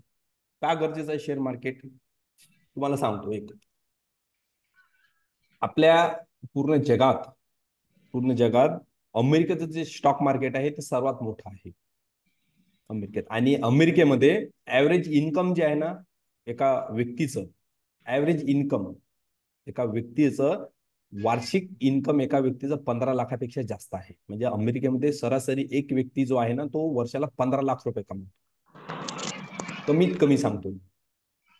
का गरजेचं आहे शेअर मार्केट, तुम्हाला सांगतो. एक, आपल्या पूर्ण जगात पूर्ण जगात अमेरिकेचं जे स्टॉक मार्केट आहे ते सर्वात मोठं आहे अमेरिकेत. आणि अमेरिकेमध्ये ऍव्हरेज इन्कम जे आहे ना, एका व्यक्तीचं ऍव्हरेज इन्कम, एका व्यक्तीचं वार्षिक इन्कम एका व्यक्तीचं 15 लाखापेक्षा जास्त आहे. म्हणजे अमेरिकेमध्ये सरासरी एक व्यक्ती जो आहे ना, तो वर्षाला 15 लाख रुपये कमवतो. कमीत कमी सांगतो,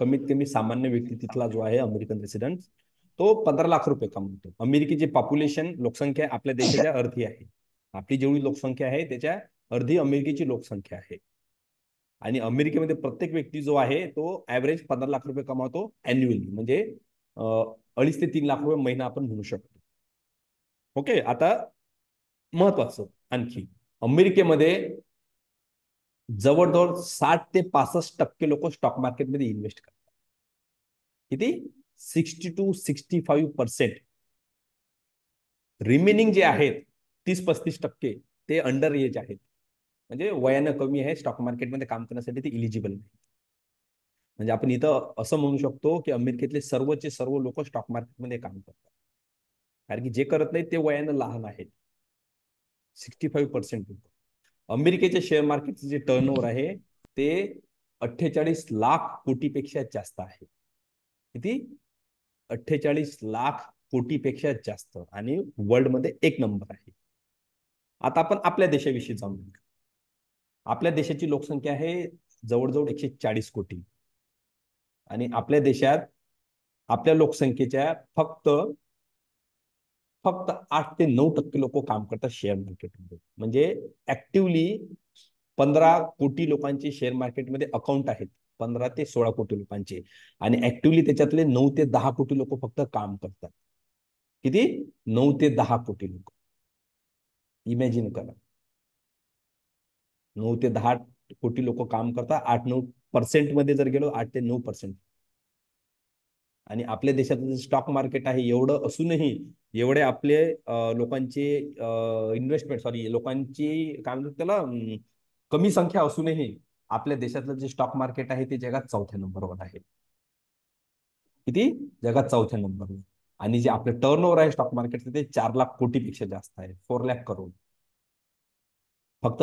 कमीत कमी सामान्य व्यक्ती तिथला जो आहे अमेरिकन रेसिडेंट, तो 15 लाख रुपये कमवतो. अमेरिकेची पॉप्युलेशन, लोकसंख्या आपल्या देशाच्या अर्धी आहे. आपली जेवढी लोकसंख्या आहे त्याच्या अर्धी अमेरिकेची लोकसंख्या आहे. आणि अमेरिकेमध्ये प्रत्येक व्यक्ती जो आहे तो ऍव्हरेज 15 लाख रुपये कमावतो अॅन्युअली. म्हणजे 2.5 ते 3 लाख रुपये महिना आपण म्हणू शकतो. ओके. आता महत्वाचं आणखी, अमेरिकेमध्ये जवळजवळ 60 ते 65% लोक स्टॉक मार्केटमध्ये इन्व्हेस्ट करतात. किती? 60 to 65%. रिमेनिंग जे आहेत 30-35% ते अंडर एज आहेत, म्हणजे वयानं कमी आहे, स्टॉक मार्केटमध्ये काम करण्यासाठी ते इलिजिबल नाही. म्हणजे आपण इथं असं म्हणू शकतो की अमेरिकेतले सर्वचे सर्व लोक स्टॉक मार्केटमध्ये काम करतात, कारण की जे करत नाहीत ते वयानं लहान आहेत. 65% लोक. अमेरिकेच्या शेअर मार्केटचे जे टर्नओव्हर आहे ते 48 लाख कोटीपेक्षा जास्त आहे. किती? 48 लाख कोटीपेक्षा जास्त, आणि वर्ल्डमध्ये एक नंबर आहे. आता आपण आपल्या देशाविषयी जाणून घेऊ. आपल्या देशाची लोकसंख्या आहे जवळजवळ 140 कोटी. आणि आपल्या देशात आपल्या लोकसंख्येच्या फक्त फक्त 8 ते 9% लोक काम करतात शेअर मार्केटमध्ये. म्हणजे ऍक्टिव्हली 15 कोटी लोकांचे शेअर मार्केटमध्ये अकाउंट आहेत, 15 ते 16 कोटी लोकांचे. आणि ऍक्टिव्हली त्याच्यातले 9 ते 10 कोटी लोक फक्त काम करतात. किती? 9 ते 10 कोटी लोक. इमॅजिन करा, 9 ते 10 कोटी लोक काम करतात. 8-9% मध्ये जर गेलो, 8 ते 9%. आणि आपल्या देशाचं स्टॉक मार्केट आहे एवढं असूनही, एवढे आपले लोकांचे इन्व्हेस्टमेंट, सॉरी, लोकांची काय म्हणतात त्याला, कमी संख्या असूनही आपल्या देशातलं जे स्टॉक मार्केट आहे ते जगात 4थ्या नंबरवर आहे. किती? जगात 4थ्या नंबरवर. आणि जे आपलं टर्नओव्हर आहे स्टॉक मार्केटचं ते 4 लाख कोटीपेक्षा जास्त आहे, 4 लाख करोड. फक्त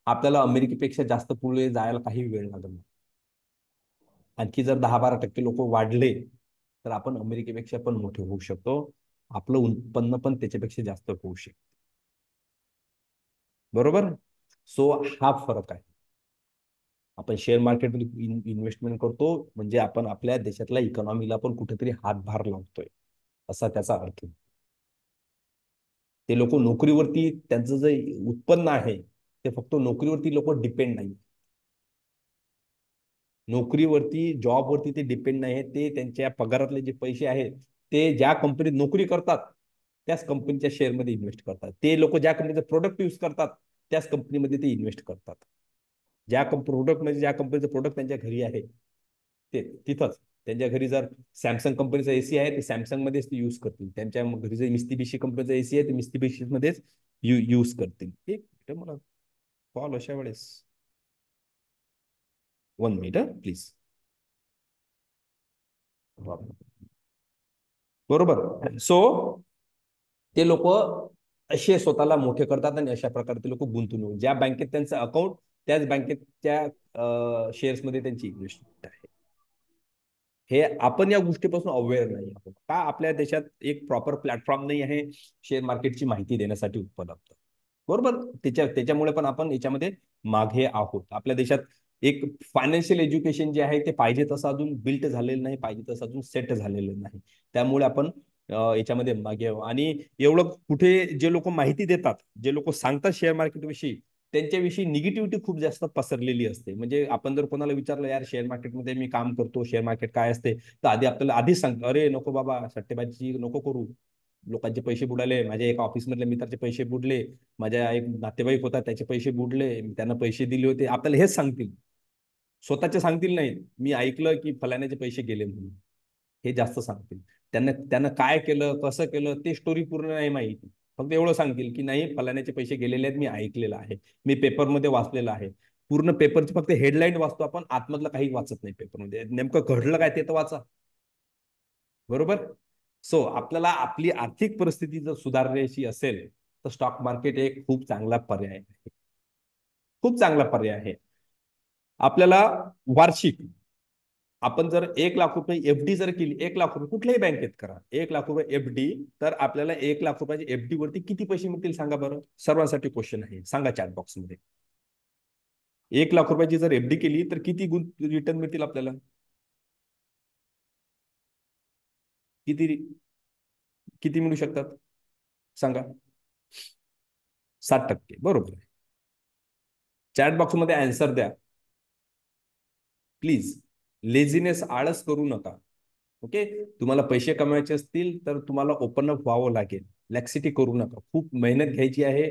आपल्याला अमेरिकेपेक्षा जास्त पुढे जायला काही वेळ लागत नाही. आणखी जर 10-12% लोक वाढले तर आपण अमेरिकेपेक्षा पण मोठे होऊ शकतो. आपलं उत्पन्न पण त्याच्यापेक्षा जास्त होऊ शकते. बरोबर? सो हा फरक आहे. आपण शेअर मार्केटमध्ये इन्व्हेस्टमेंट करतो म्हणजे आपण आपल्या देशातल्या इकॉनॉमीला पण कुठेतरी हातभार लावतोय, असा त्याचा अर्थ. ते लोक नोकरीवरती, त्यांचं जे उत्पन्न आहे ते फक्त नोकरीवरती लोक डिपेंड नाही, नोकरीवरती, जॉबवरती ते डिपेंड नाही. ते त्यांच्या पगारातले जे पैसे आहेत ते ज्या कंपनीत नोकरी करतात त्याच कंपनीच्या शेअरमध्ये इन्व्हेस्ट करतात. ते लोक ज्या कंपनीचे प्रोडक्ट यूज करतात त्याच कंपनीमध्ये ते इन्व्हेस्ट करतात. ज्या प्रोडक्ट, म्हणजे ज्या कंपनीचं प्रोडक्ट त्यांच्या घरी आहे ते तिथंच, त्यांच्या घरी जर सॅमसंग कंपनीचा एसी आहे ते सॅमसंग मध्येच ते यूज करतील. त्यांच्या घरी जर मिस्तीबिशी कंपनीचा एसी आहे ते मिस्तीबिशी मध्येच यूज करतील. एक मला कॉल अशा वेळेस, 1 मिनिट प्लीज. बरोबर. सो ते लोक असे स्वतःला मोठे करतात आणि अशा प्रकारे ते लोक गुंतवणूक, ज्या बँकेत त्यांचं अकाउंट त्याच बँकेच्या शेअर्समध्ये त्यांची इन्व्हेस्टमेंट आहे. हे आपण या गोष्टीपासून अवेअर नाही आहोत का? आपल्या देशात एक प्रॉपर प्लॅटफॉर्म नाही आहे शेअर मार्केटची माहिती देण्यासाठी उपलब्ध. बरोबर. त्याच्यामुळे पण आपण याच्यामध्ये मागे आहोत. आपल्या देशात एक फायनान्शियल एज्युकेशन जे आहे ते पाहिजे तसं अजून बिल्ट झालेलं नाही, पाहिजे तसं अजून सेट झालेलं नाही. त्यामुळे आपण याच्यामध्ये मागे आहोत. आणि एवढं कुठे जे लोक माहिती देतात, जे लोक सांगतात शेअर मार्केट विषयी, त्यांच्याविषयी निगेटिव्हिटी खूप जास्त पसरलेली असते. म्हणजे आपण जर कोणाला विचारलं, यार शेअर मार्केटमध्ये मी काम करतो, शेअर मार्केट काय असते, तर आपल्याला आधीच सांगतो, अरे नको बाबा, सट्टेबाजी नको करू, लोकांचे पैसे बुडाले, माझ्या एका ऑफिसमधल्या मित्राचे पैसे बुडले, माझ्या एक नातेवाईक होता त्याचे पैसे बुडले, त्यांना पैसे दिले होते. आपल्याला हेच सांगतील, स्वतःचे सांगतील नाही, मी ऐकलं की फलाण्याचे पैसे गेले म्हणून, हे जास्त सांगतील. त्यांना त्यांना काय केलं, कसं केलं ते स्टोरी पूर्ण नाही माहिती. फक्त एवढं सांगतील की नाही फलाण्याचे पैसे गेलेले आहेत, मी ऐकलेलं आहे, मी पेपरमध्ये वाचलेलं आहे. पूर्ण पेपरची फक्त हेडलाईन वाचतो आपण, आतमधलं काही वाचत नाही पेपरमध्ये. नेमकं घडलं काय ते तर वाचा. बरोबर. सो आपल्याला आपली आर्थिक परिस्थिती जर सुधारण्याची असेल तर स्टॉक मार्केट एक खूप चांगला पर्याय आहे. खूप चांगला पर्याय आहे. आपल्याला वार्षिक आपण जर 1,00,000 रुपये एफडी जर केली, 1,00,000 रुपये कुठल्याही बँकेत करा, 1,00,000 रुपये एफडी, तर आपल्याला 1,00,000 रुपयाची एफडी वरती किती पैसे मिळतील सांगा बरं. सर्वांसाठी क्वेश्चन आहे, सांगा चॅट बॉक्स मध्ये. 1,00,000 रुपयाची जर एफडी केली तर किती रिटर्न मिळतील आपल्याला. किती किती मिळू शकतात सांगा. 7%. बरोबर आहे. चॅट बॉक्स मध्ये आन्सर द्या प्लीज. लेझीनेस, आळस करू नका. ओके. तुम्हाला पैसे कमवायचे असतील तर तुम्हाला ओपन अप व्हावं लागेल. लॅक्सिटी करू नका. खूप मेहनत घ्यायची आहे.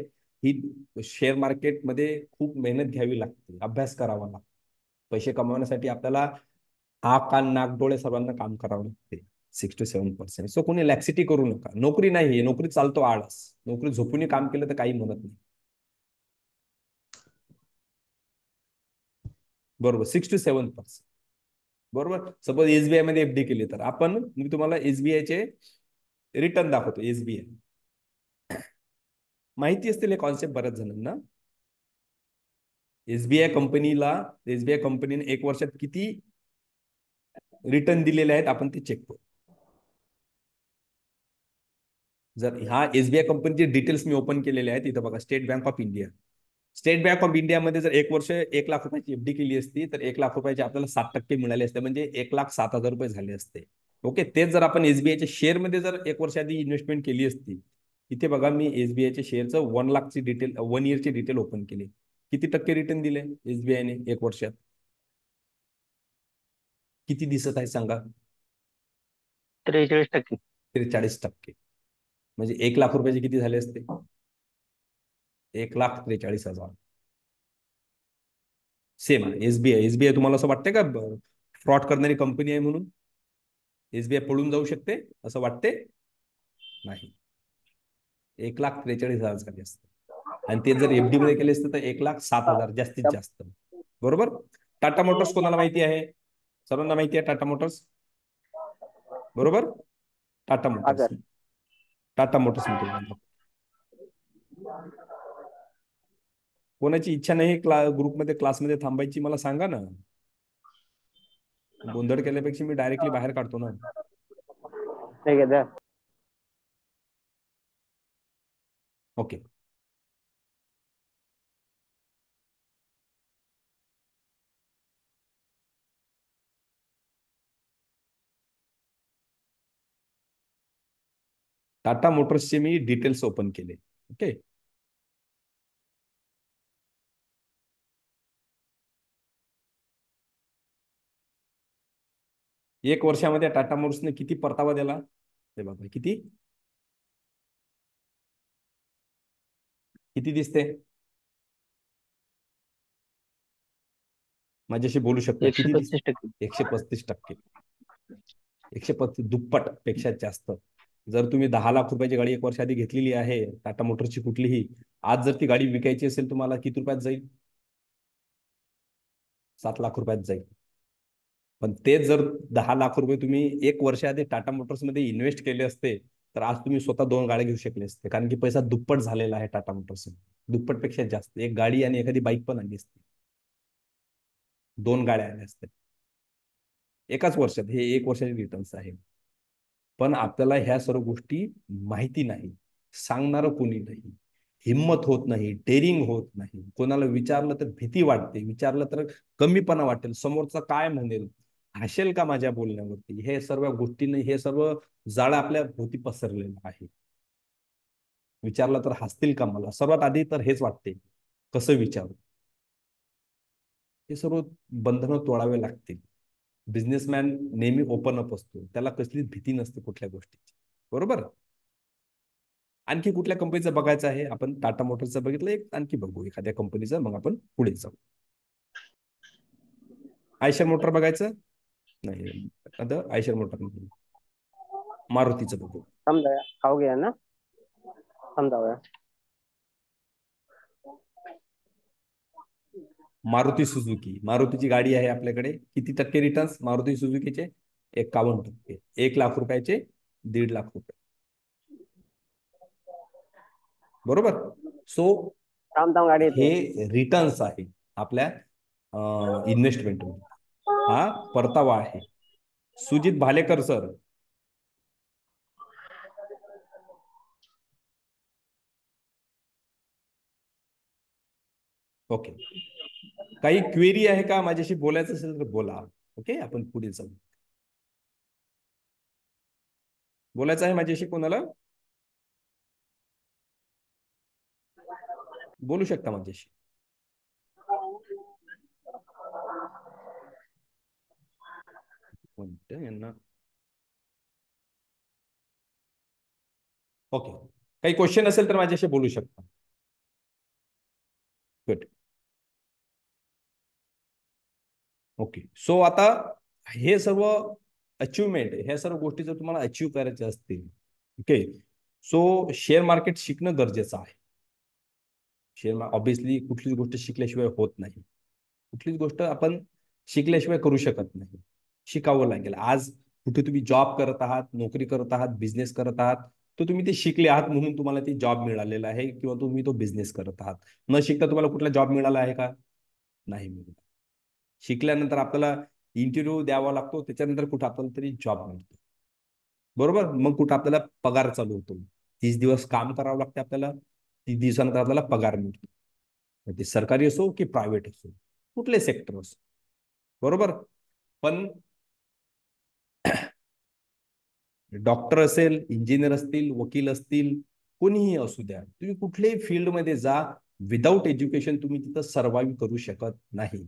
ही शेअर मार्केटमध्ये खूप मेहनत घ्यावी लागते, अभ्यास करावा लागतो. पैसे कमवण्यासाठी आपल्याला आग कान नाक डोळे सर्वांना काम करावं लागते. 6 to 7%. सो कोणी लॅक्सिटी करू नका. नोकरी नाही, नोकरी चालतो आळस. नोकरी झोपून काम केलं तर काही म्हणत नाही. बरोबर. 6 to 7%. बरोबर. सपोज एसबीआय मध्ये एफडी केली तर मी तुम्हाला एसबीआयचे रिटर्न दाखवतो. एसबीआय माहिती असतील हे कॉन्सेप्ट बऱ्याच जणांना. एसबीआय कंपनीने 1 वर्षात किती रिटर्न दिलेले आहेत आपण ते चेक करू. जर ह्या एसबीआय कंपनीचे डिटेल्स मी ओपन केलेले आहेत इथं बघा. State bank of India. State bank of इंडियामध्ये जर 1 वर्ष 1,00,000 रुपयाची एफडी केली असती तर 1,00,000 रुपयाचे आपल्याला 7% मिळाले असते, म्हणजे 1,07,000 रुपये झाले असते. ओके. तेच जर आपण एसबीआयच्या शेअरमध्ये जर 1 वर्ष आधी इन्व्हेस्टमेंट केली असती, इथे बघा मी एसबीआयच्या शेअरचं 1,00,000ची डिटेल, 1 इयरची डिटेल ओपन केली. किती टक्के रिटर्न दिले एसबीआयने 1 वर्षात. किती दिसत आहे सांगा. 43%. 43%. म्हणजे 1,00,000 रुपयाचे किती झाले असते. 1,43,000. सेम आहे एसबीआय. एसबीआय तुम्हाला असं वाटतंय का फ्रॉड करणारी कंपनी आहे म्हणून. एसबीआय पळून जाऊ शकते असं वाटते नाही. 1,43,000 झाले असते आणि ते जर एफडी मध्ये केले असते तर 1,07,000 जास्तीत जास्त. बरोबर. टाटा मोटर्स कोणाला माहिती आहे. सर्वांना माहिती आहे टाटा मोटर्स. बरोबर. टाटा मोटर्स. टाटा मोटर्स मी तुम्हाला कोणाची इच्छा नाही ग्रुपमध्ये क्लासमध्ये थांबायची मला सांगा ना. गोंधळ केल्यापेक्षा मी डायरेक्टली बाहेर काढतो ना. ठीक आहे. ओके. टाटा मोटर्सचे मी डिटेल्स ओपन केले. ओके. एक वर्षामध्ये टाटा मोटर्सने किती परतावा दिला ते बघा. किती किती दिसते. माझ्याशी बोलू शकता. किती दिसते. 135%. 135%. 135, दुप्पट पेक्षा जास्त. जर तुम्ही 10,00,000 रुपयाची गाडी 1 वर्ष आधी घेतलेली आहे टाटा मोटर्सची कुठलीही, आज जर ती गाडी विकायची असेल तुम्हाला किती रुपयात जाईल. 7,00,000 रुपयात जाईल. पण तेच जर 10,00,000 रुपये तुम्ही 1 वर्ष आधी टाटा मोटर्स मध्ये इन्व्हेस्ट केले असते तर आज तुम्ही स्वतः 2 गाड्या घेऊ शकले असते. कारण की पैसा दुप्पट झालेला आहे टाटा मोटर्स. दुप्पट पेक्षा जास्त. एक गाडी आणि एखादी बाईक पण आली असते. 2 गाड्या आल्या असत्या एकाच वर्षात. हे 1 वर्षाचे रिटर्न्स आहे. पण आपल्याला ह्या सर्व गोष्टी माहिती नाही. सांगणारं कोणी नाही. हिंमत होत नाही. डेअरिंग होत नाही. कोणाला विचारलं तर भीती वाटते. विचारलं तर कमीपणा वाटेल. समोरचा काय म्हणेल, हसेल का माझ्या बोलण्यावरती. हे सर्व गोष्टींनी हे सर्व जाळं आपल्या भोवती पसरलेलं आहे. विचारलं तर हसतील का मला. सर्वात आधी तर हेच वाटते. कसं विचारू. हे सर्व बंधनं तोडावे लागतील. बिझनेसमॅन नेहमी ओपन अप असतो. त्याला कसलीच भीती नसते कुठल्या गोष्टीची. बरोबर. आणखी कुठल्या कंपनीचं बघायचं आहे. आपण टाटा मोटर्सचं बघितलं. एक आणखी बघू एखाद्या कंपनीचं, मग आपण पुढे जाऊ. आयशर मोटर बघायचं नाही. आता आयशर मोटर नाही. मारुतीचं बघू. समझ गया, हो गया ना. समजावूया. मारुती सुझुकी, मारुतीची गाडी आहे आपल्याकडे. किती टक्के रिटर्न्स मारुती सुझुकीचे? 51%. 1 लाख रुपयाचे 1.5 लाख रुपये. बरोबर. सो थांब गाडी हे येते. रिटर्न्स आहे आपल्या इन्व्हेस्टमेंट. हा परतावा आहे. Sujit Bhalekar sir, okay. काही क्वेरी आहे का? माझ्याशी बोलायचं असेल तर बोला. ओके, आपण पुढे जाऊ. बोलायचं आहे माझ्याशी कोणाला? बोलू शकता माझ्याशी. यांना ओके. काही क्वेश्चन असेल तर माझ्याशी बोलू शकता. गुड. ओके. सो आता हे सर्व अचिव्हमेंट, ह्या सर्व गोष्टी जर तुम्हाला अचीव्ह करायच्या असतील, ओके, सो शेअर मार्केट शिकणं गरजेचं आहे. शेअर ऑब्विसली कुठलीच गोष्ट शिकल्याशिवाय होत नाही. कुठलीच गोष्ट आपण शिकल्याशिवाय करू शकत नाही. शिकावं लागेल. आज कुठे तुम्ही जॉब करत आहात, नोकरी करत आहात, बिझनेस करत आहात, तर तुम्ही ते शिकले आहात म्हणून तुम्हाला ते जॉब मिळालेला आहे किंवा तुम्ही तो बिझनेस करत आहात. न शिकता तुम्हाला कुठला जॉब मिळाला आहे का? नाही मिळाला. शिकल्यानंतर आपल्याला इंटरव्ह्यू द्यावा लागतो, त्याच्यानंतर कुठं आपल्याला तरी जॉब मिळतो. बरोबर. मग कुठं आपल्याला पगार चालू होतो. 30 दिवस काम करावं लागते आपल्याला. 30 दिवसानंतर आपल्याला पगार मिळतो. ते सरकारी असो की प्रायव्हेट असो, कुठले सेक्टर असो. बरोबर. पण डॉक्टर असेल, इंजिनियर असतील, वकील असतील, कोणीही असू द्या, तुम्ही कुठल्याही फील्डमध्ये जा, विदाऊट एज्युकेशन तुम्ही तिथं सर्व्हाइव्ह करू शकत नाही.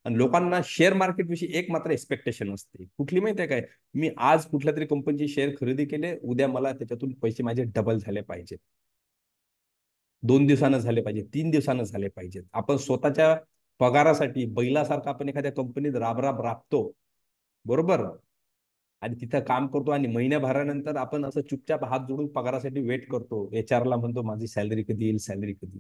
आणि लोकांना शेअर मार्केट विषयी एक मात्र एक्सपेक्टेशन असते. कुठली माहिती आहे काय? मी आज कुठल्या तरी कंपनीचे शेअर खरेदी केले, उद्या मला त्याच्यातून पैसे माझे डबल झाले पाहिजेत. 2 दिवसानं झाले पाहिजे, 3 दिवसानं झाले पाहिजेत. आपण स्वतःच्या पगारासाठी बैलासारखा आपण एखाद्या कंपनीत राब राबतो. बरोबर. आणि तिथं काम करतो आणि महिन्याभरानंतर आपण असं चुपचाप हात जोडून पगारासाठी वेट करतो. HR ला म्हणतो माझी सॅलरी कधी येईल, सॅलरी कधी.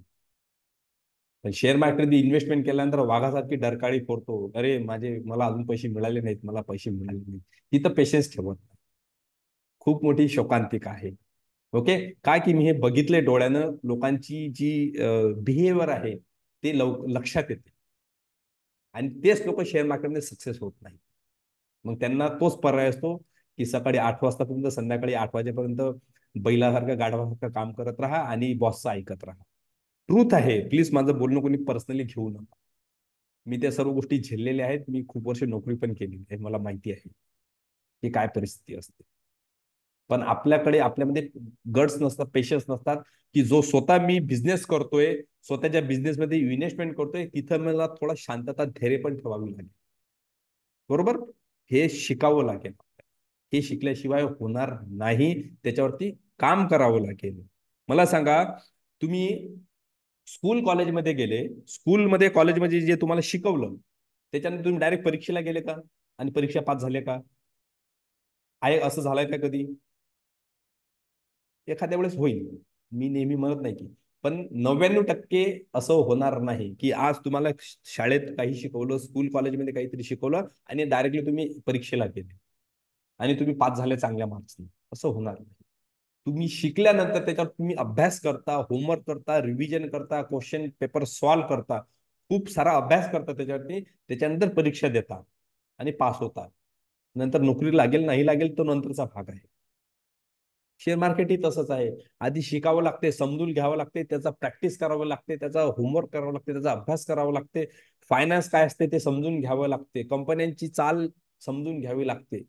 पण शेअर मार्केटमध्ये इन्व्हेस्टमेंट केल्यानंतर वाघासारखी डरकाळी फोडतो. अरे मला अजून पैसे मिळाले नाहीत, मला पैसे मिळाले नाहीत. तिथं पेशन्स ठेवत नाही. खूप मोठी शोकांतिका आहे. ओके. काय की मी हे बघितले डोळ्यानं. लोकांची जी बिहेवियर आहे ते लक्षात येते. आणि तेच लोक शेअर मार्केटमध्ये सक्सेस होत नाही. मग त्यांना तोच पर्याय असतो की सकाळी 8 वाजतापर्यंत संध्याकाळी 8 वाजेपर्यंत बैलासारखं गाढवासारखं काम करत राहा आणि बॉसचं ऐकत राहा. ट्रूथ आहे. प्लीज माझं बोलणं कोणी पर्सनली घेऊ नका. मी त्या सर्व गोष्टी झेललेल्या आहेत. मी खूप वर्ष नोकरी पण केलेली आहे. मला माहिती आहे की काय परिस्थिती असते. पण आपल्यामध्ये गट्स नसतात, पेशन्स नसतात की जो स्वतः मी बिझनेस करतोय, स्वतःच्या बिझनेसमध्ये इन्व्हेस्टमेंट करतोय, तिथं मला थोडा शांतता, धैर्य पण ठेवावी लागेल. बरोबर. हे शिकावं लागेल. हे शिकल्याशिवाय होणार नाही. त्याच्यावरती काम करावं लागेल. मला सांगा, तुम्ही स्कूल कॉलेजमध्ये गेले, स्कूलमध्ये कॉलेजमध्ये जे तुम्हाला शिकवलं त्याच्यानंतर तुम्ही डायरेक्ट परीक्षेला गेले का? आणि परीक्षा पास झाले का? आहे असं झालंय का कधी? एखाद्या वेळेस होईल. मी नेहमी म्हणत नाही की, पण 99% असं होणार नाही की आज तुम्हाला शाळेत काही शिकवलं, स्कूल कॉलेजमध्ये काहीतरी शिकवलं आणि डायरेक्टली तुम्ही परीक्षेला गेले आणि तुम्ही पास झाले चांगल्या मार्क्सने. असं होणार नाही. तुम्ही शिकल्यानंतर त्याच्यावर तुम्ही अभ्यास करता, होमवर्क करता, रिव्हिजन करता, क्वेश्चन पेपर सॉल्व्ह करता, खूप सारा अभ्यास करता त्याच्यावरती. त्याच्यानंतर परीक्षा देता आणि पास होता. नंतर नोकरी लागेल नाही लागेल तो नंतरचा भाग आहे. शेअर मार्केट ही तसंच आहे. आधी शिकावं लागते, समजून घ्यावं लागते, त्याचा प्रॅक्टिस करावं लागते, त्याचा होमवर्क करावं लागते, त्याचा अभ्यास करावा लागते, फायनान्स काय असते ते समजून घ्यावं लागते, कंपन्यांची चाल समजून घ्यावी लागते.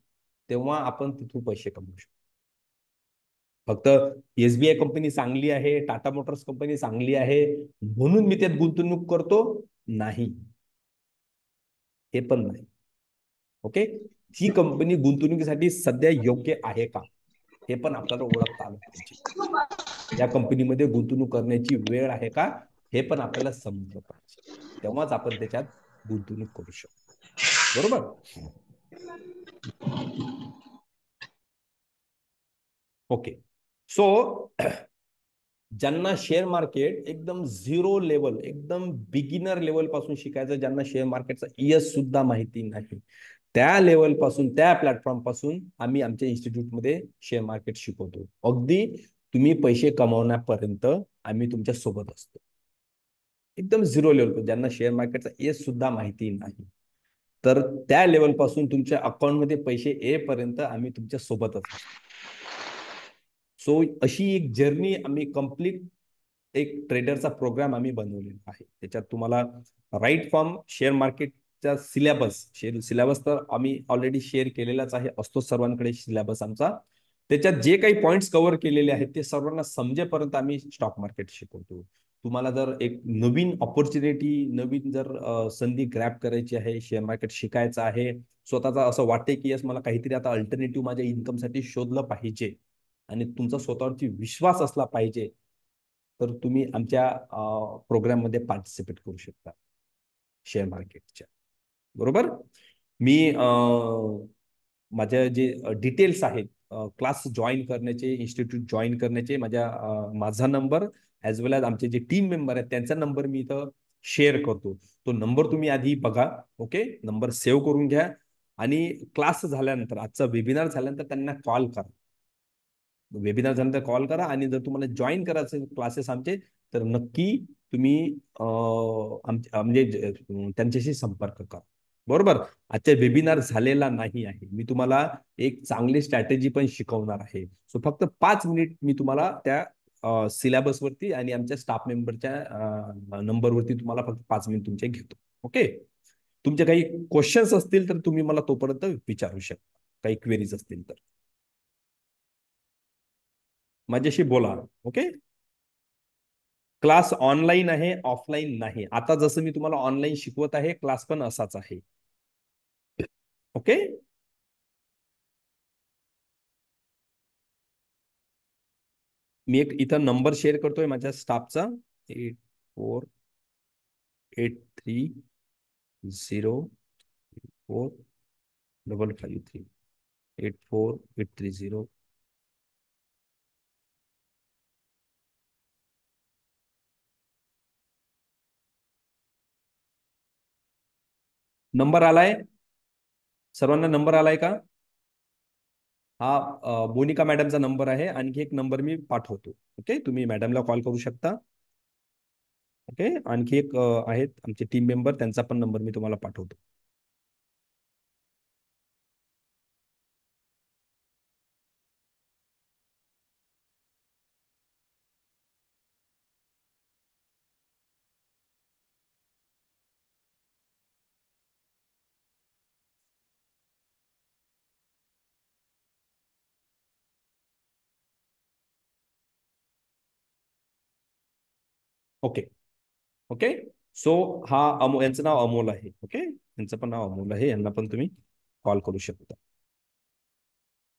तेव्हा आपण तिथून पैसे कमवू शकतो. फक्त SBI कंपनी चांगली आहे, टाटा मोटर्स कंपनी चांगली आहे म्हणून मी त्यात गुंतवणूक करतो नाही. हे पण नाही. ओके. ही कंपनी गुंतवणुकीसाठी सध्या योग्य आहे का? हे पण आपल्याला ओळखता आलं पाहिजे. या कंपनीमध्ये गुंतवणूक करण्याची वेळ आहे का? हे पण आपल्याला समजलं पाहिजे. तेव्हाच आपण त्याच्यात गुंतवणूक करू शकतो. बरोबर. ओके. सो ज्यांना शेअर मार्केट एकदम झिरो लेवल, एकदम बिगिनर लेवल पासून शिकायचं, ज्यांना शेअर मार्केटचा इयस सुद्धा माहिती नाही, त्या लेवल पासून, त्या प्लॅटफॉर्म पासून आम्ही आमच्या इन्स्टिट्यूटमध्ये शेअर मार्केट शिकवतो. अगदी तुम्ही पैसे कमावण्यापर्यंत आम्ही तुमच्या सोबत असतो. एकदम झिरो लेवल, ज्यांना शेअर मार्केटचा इयस सुद्धा माहिती नाही, तर त्या लेवल पासून तुमच्या अकाउंटमध्ये पैसे येईपर्यंत आम्ही तुमच्या सोबतच असतो. सो अशी एक जर्नी आम्ही कम्प्लीट, एक ट्रेडरचा प्रोग्राम आम्ही बनवलेला आहे. त्याच्यात तुम्हाला राईट फ्रॉम शेअर मार्केटचा सिलेबस तर आम्ही ऑलरेडी शेअर केलेलाच आहे, असतो सर्वांकडे सिलेबस आमचा. त्याच्यात जे काही पॉईंट्स कव्हर केलेले आहेत ते सर्वांना समजेपर्यंत आम्ही स्टॉक मार्केट शिकवतो. तुम्हाला जर एक नवीन ऑपॉर्च्युनिटी, नवीन जर संधी ग्रॅब करायची आहे, शेअर मार्केट शिकायचं आहे, स्वतःचा असं वाटते की यस मला काहीतरी आता अल्टरनेटिव्ह माझ्या इन्कमसाठी शोधलं पाहिजे, आणि तुमचा स्वतःवरती विश्वास असला पाहिजे, तर तुम्ही आमच्या प्रोग्राममध्ये पार्टिसिपेट करू शकता शेअर मार्केटच्या. बरोबर. मी माझ्या जे डिटेल्स आहेत क्लास जॉईन करण्याचे, इन्स्टिट्यूट जॉईन करण्याचे, माझा नंबर ॲज वेल एज आमचे जे टीम मेंबर आहेत त्यांचा नंबर मी इथं शेअर करतो. तो नंबर तुम्ही आधी बघा. ओके, नंबर सेव्ह करून घ्या, आणि क्लास झाल्यानंतर, आजचा वेबिनार झाल्यानंतर त्यांना कॉल करा. वेबिनार झाल्यानंतर कॉल करा, आणि जर तुम्हाला जॉईन करायचे क्लासेस आमचे, तर नक्की तुम्ही म्हणजे त्यांच्याशी संपर्क करा. बरोबर. आजचा वेबिनार झालेला नाही आहे, मी तुम्हाला एक चांगली स्ट्रॅटेजी पण शिकवणार आहे. सो फक्त 5 मिनिट मी तुम्हाला त्या सिलेबसवरती आणि आमच्या स्टाफ मेंबरच्या नंबरवरती तुम्हाला फक्त 5 मिनिट तुमचे घेतो. ओके. तुमचे काही क्वेश्चन्स असतील तर तुम्ही मला तोपर्यंत विचारू शकता, काही क्वेरीज असतील तर माझ्याशी बोला. ओके. क्लास ऑनलाईन आहे, ऑफलाईन नाही. आता जसं मी तुम्हाला ऑनलाईन शिकवत आहे, क्लास पण असाच आहे. ओके. मी एक इथं नंबर शेअर करतोय माझ्या स्टाफचा, 8483045553, 848304. नंबर आलाय सर्वांना? नंबर आलाय का? हा मोनिका मॅडमचा नंबर आहे. आणखी एक नंबर मी पाठवतो. ओके, तुम्ही मॅडमला कॉल करू शकता. ओके. आणखी एक आहेत आमचे टीम मेंबर, त्यांचा पण नंबर मी तुम्हाला पाठवतो. ओके. ओके. सो हा यांचं नाव अमोल आहे. ओके, यांचं पण नाव अमोल आहे, यांना पण तुम्ही कॉल करू शकता.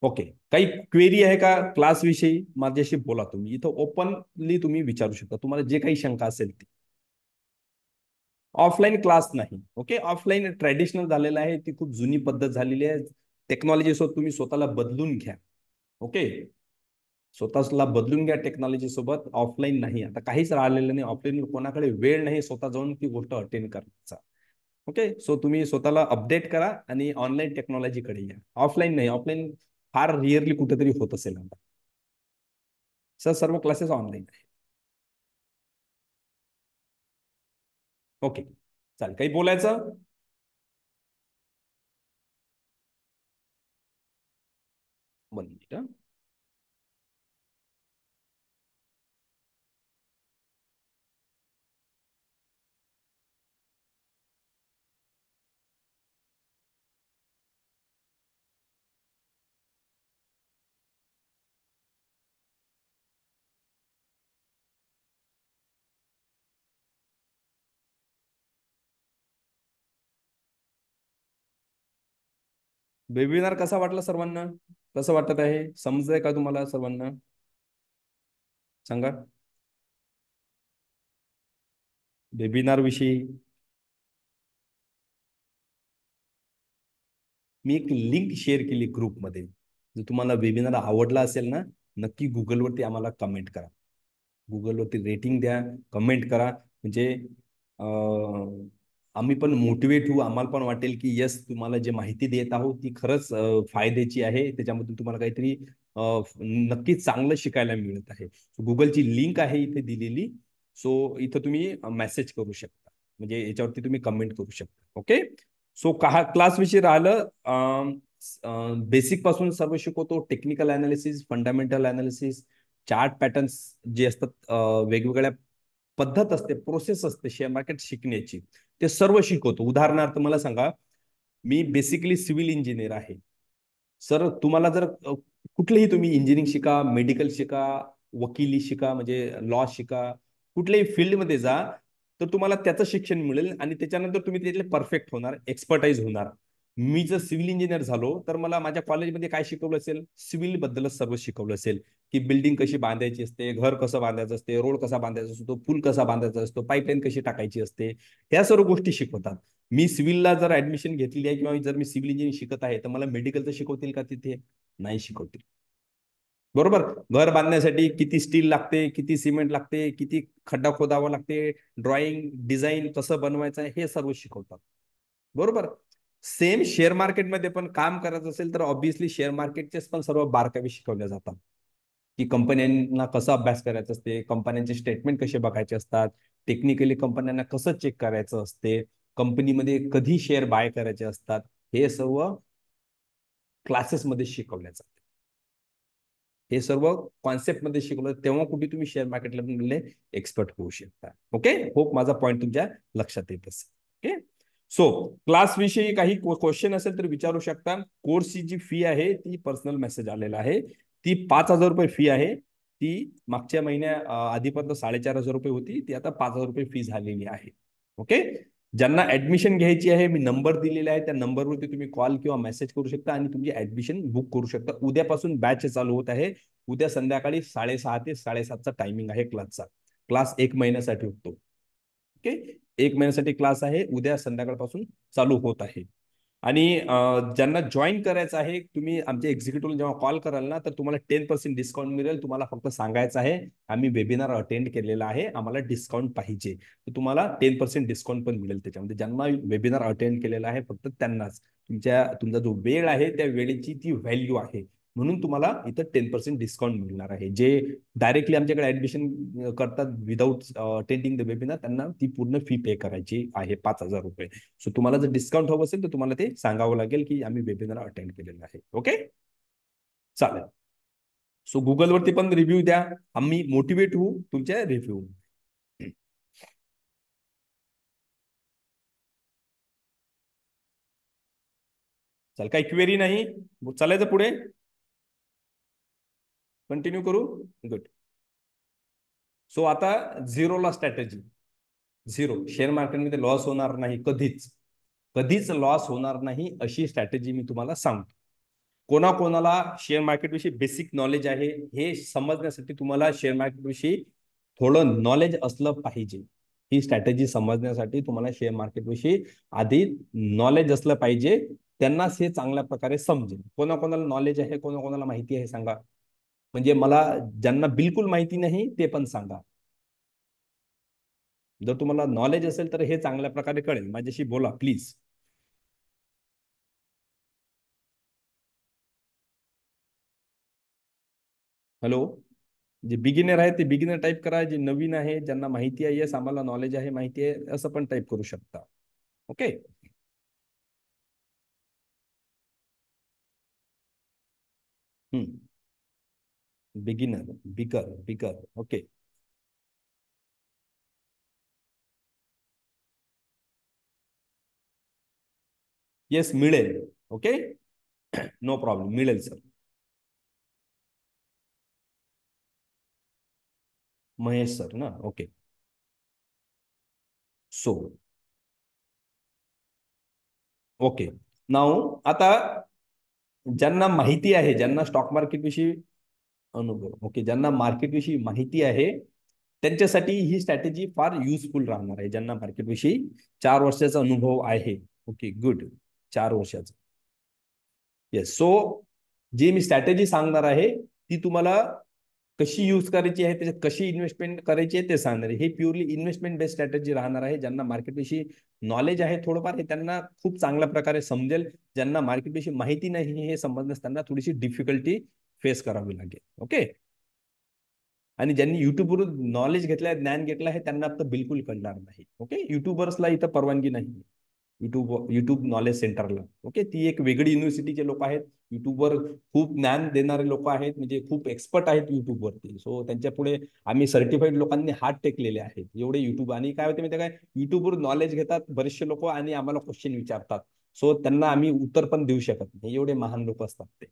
ओके. काही क्वेरी आहे का क्लास विषयी? माझ्याशी बोला तुम्ही, इथं ओपनली तुम्ही विचारू शकता तुम्हाला जे काही शंका असेल ती. ऑफलाईन क्लास नाही. ओके. ऑफलाईन ट्रॅडिशनल झालेलं आहे, ती खूप जुनी पद्धत झालेली आहे. टेक्नॉलॉजी सोबत तुम्ही स्वतःला बदलून घ्या. ओके. स्वतःला बदलून घ्या टेक्नॉलॉजी सोबत. ऑफलाईन नाही, आता काहीच राहिलेलं नाही. ऑफलाईन कोणाकडे वेळ नाही स्वतः जाऊन ती गोष्ट अटेंड करण्याचा. ओके. सो तुम्ही स्वतःला अपडेट करा आणि ऑनलाईन टेक्नॉलॉजीकडे या. ऑफलाईन नाही. ऑफलाईन फार रिअरली कुठेतरी होत असेल आता. सर सर्व क्लासेस ऑनलाईन आहे. ओके. चालेल. काही बोलायचं? One minute. वेबिनार कसा वाटला सर्वांना? कसं वाटत आहे? समजतंय का तुम्हाला सर्वांना? सांगा वेबिनार विषयी. मी एक लिंक शेअर केली ग्रुपमध्ये. जर तुम्हाला वेबिनार आवडला असेल ना, नक्की गुगलवरती आम्हाला कमेंट करा. गुगलवरती रेटिंग द्या, कमेंट करा, म्हणजे आम्ही पण मोटिवेट होऊ, आम्हाला पण वाटेल की यस, तुम्हाला जे माहिती देत आहोत ती खरंच फायद्याची आहे, त्याच्यामधून तुम्हाला काहीतरी नक्कीच चांगलं शिकायला मिळत आहे. गुगलची लिंक आहे इथे दिलेली, सो इथं तुम्ही मेसेज करू शकता, म्हणजे याच्यावरती तुम्ही कमेंट करू शकता. ओके, सो क्लास विषयी राहिलं, बेसिक पासून सर्व शिकवतो, technical analysis, fundamental analysis, chart patterns जे असतात, वेगवेगळ्या पद्धत असते, प्रोसेस असते शेअर मार्केट शिकण्याची, ते सर्व शिकवतो. उदाहरणार्थ मला सांगा, मी बेसिकली सिव्हिल इंजिनियर आहे सर. तुम्हाला जर कुठलेही तुम्ही इंजिनिअरिंग शिका, मेडिकल शिका, वकिली शिका, म्हणजे लॉ शिका, कुठल्याही फील्डमध्ये जा, तर तुम्हाला त्याचं शिक्षण मिळेल आणि त्याच्यानंतर तुम्ही त्यातले परफेक्ट होणार, एक्सपर्टाईज होणार. मी जर सिव्हिल इंजिनियर झालो तर मला माझ्या कॉलेजमध्ये काय शिकवलं असेल, सिव्हिल बद्दलच सर्व शिकवलं असेल, की बिल्डिंग कशी बांधायची असते, घर कसं बांधायचं असते, रोड कसा बांधायचा असतो, पूल कसा बांधायचा असतो, पाईपलाईन कशी टाकायची असते, ह्या सर्व गोष्टी शिकवतात. मी सिव्हिलला जर ऍडमिशन घेतली आहे किंवा जर मी सिव्हिल इंजिनिअरिंग शिकत आहे, तर मला मेडिकलचं शिकवतील का तिथे? नाही शिकवतील. बरोबर. घर बांधण्यासाठी किती स्टील लागते, किती सिमेंट लागते, किती खड्डा खोदावा लागते, ड्रॉइंग डिझाईन कसं बनवायचं आहे, हे सर्व शिकवतात. बरोबर. सेम शेअर मार्केटमध्ये पण काम करायचं असेल तर ऑब्व्हियसली शेअर मार्केटचेच पण सर्व बारकावे शिकवले जातात, की कंपन्यांना कसा अभ्यास करायचा असते, कंपन्यांचे स्टेटमेंट कसे बघायचे असतात, टेक्निकली कंपन्यांना कसं चेक करायचं असते, कंपनीमध्ये कधी शेअर बाय करायचे असतात, हे सर्व क्लासेसमध्ये शिकवल्या जाते. हे सर्व कॉन्सेप्ट मध्ये शिकवलं, तेव्हा कुठे तुम्ही शेअर मार्केटला एक्सपर्ट होऊ शकता. ओके, होप माझा पॉईंट तुमच्या लक्षात येत असेल. ओके, सो क्लास विषयी काही क्वेश्चन असेल तर विचारू शकता. कोर्सची जी फी आहे ती पर्सनल मेसेज आलेला आहे, ती 5,000 रुपये फी आहे. ती मागच्या महिन्या आधीपर्यंत 4,500 रुपये होती, ती आता 5,000 रुपये फी झालेली आहे. ओके, ज्यांना ऍडमिशन घ्यायची आहे, मी नंबर दिलेला आहे, त्या नंबरवरती तुम्ही कॉल किंवा मेसेज करू शकता आणि तुमची ऍडमिशन बुक करू शकता. उद्यापासून बॅच चालू होत आहे. उद्या संध्याकाळी 6:30 ते 7:30चा टायमिंग आहे क्लासचा. क्लास 1 महिन्यासाठी होतो. ओके, 1 महिन्यासाठी क्लास आहे, उद्या संध्याकाळपासून चालू होत आहे. आणि ज्यांना जॉईन करायचं आहे, तुम्ही आमच्या एक्झिक्युटिव्हला जेव्हा कॉल कराल ना, तर तुम्हाला 10% डिस्काउंट मिळेल. तुम्हाला फक्त सांगायचं आहे आम्ही वेबिनार अटेंड केलेला आहे, आम्हाला डिस्काउंट पाहिजे, तर तुम्हाला 10% डिस्काउंट पण मिळेल त्याच्यामध्ये. ज्यांना वेबिनार अटेंड केलेला आहे फक्त त्यांनाच, तुमचा जो वेळ आहे त्या वेळेची ती व्हॅल्यू आहे, म्हणून तुम्हाला इथं 10% डिस्काउंट मिळणार आहे. जे डायरेक्टली आमच्याकडे ऍडमिशन करतात विदाऊट अटेंडिंग द वेबिनार, त्यांना ती पूर्ण फी पे करायची आहे, 5,000 रुपये. सो तुम्हाला जर डिस्काउंट हवं असेल तर तुम्हाला ते सांगावं लागेल की आम्ही वेबिनार अटेंड केलेला आहे. ओके, चालेल. सो गुगलवरती पण रिव्ह्यू द्या, आम्ही मोटिवेट होऊ तुमच्या रिव्ह्यू. चल, काही क्वेरी नाही, चालायचं पुढे, कंटिन्यू करू. गुड. सो आता झिरोला स्ट्रॅटेजी. झिरो, शेअर मार्केटमध्ये लॉस होणार नाही, कधीच कधीच लॉस होणार नाही, अशी स्ट्रॅटेजी मी तुम्हाला सांगतो. कोणाकोणाला शेअर मार्केट विषयी बेसिक नॉलेज आहे, हे समजण्यासाठी तुम्हाला शेअर मार्केट विषयी थोडं नॉलेज असलं पाहिजे. ही स्ट्रॅटेजी समजण्यासाठी तुम्हाला शेअर मार्केट विषयी आधी नॉलेज असलं पाहिजे, त्यांनाच हे चांगल्या प्रकारे समजेल. कोणाकोणाला नॉलेज आहे, कोणाकोणाला माहिती आहे सांगा, म्हणजे मला ज्यांना बिलकुल माहिती नाही ते पण सांगा. जर तुम्हाला नॉलेज असेल तर हे चांगल्या प्रकारे कळेल. माझ्याशी बोला प्लीज. हॅलो. जे बिगिनर आहे ते बिगिनर टाईप करा, जे नवीन आहे ज्यांना माहिती आहे, येस आम्हाला नॉलेज आहे, माहिती आहे, असं पण टाईप करू शकता. ओके, बिगिनर, बिगर, बिगर. ओके, येस मिळेल. ओके, नो प्रॉब्लेम, मिळेल सर. महेश सर ना, ओके. सो ओके, नाव आता ज्यांना माहिती आहे, ज्यांना स्टॉक मार्केट विषयी अनुभव, ओके, ज्यांना मार्केट विषयी माहिती आहे त्यांच्यासाठी ही स्ट्रॅटेजी फार युजफुल राहणार आहे. ज्यांना मार्केट विषयी 4 वर्षाचा अनुभव आहे. ओके, गुड, 4 वर्षाचा. येस, सो जी मी स्ट्रॅटेजी सांगणार आहे ती तुम्हाला कशी यूज करायची आहे, त्याच्यात कशी इन्व्हेस्टमेंट करायची आहे ते सांगणार आहे. हे प्युअरली इन्व्हेस्टमेंट बेस्ड स्ट्रॅटेजी राहणार आहे. ज्यांना मार्केटविषयी नॉलेज आहे थोडंफार, हे त्यांना खूप चांगल्या प्रकारे समजेल. ज्यांना मार्केटविषयी माहिती नाही हे समजण्यास त्यांना थोडीशी डिफिकल्टी फेस करावी लागेल. ओके. आणि ज्यांनी युट्यूबवरून नॉलेज घेतलंय, ज्ञान घेतलं आहे, त्यांना तर बिलकुल कळणार नाही. ओके. युट्यूबर्सला इथं परवानगी नाही युट्यूब नॉलेज सेंटरला. ओके. ती एक वेगळी युनिव्हर्सिटीचे लोक आहेत. युट्यूबवर खूप ज्ञान देणारे लोक आहेत, म्हणजे खूप एक्सपर्ट आहेत युट्यूबवरती. सो त्यांच्या पुढे आम्ही सर्टिफाईड लोकांनी हात टेकलेले आहेत एवढे युट्यूब. आणि काय होते माहिती काय, युट्यूबवर नॉलेज घेतात बरेचसे लोक आणि आम्हाला क्वेश्चन विचारतात. सो त्यांना आम्ही उत्तर पण देऊ शकत नाही, एवढे महान लोक असतात ते.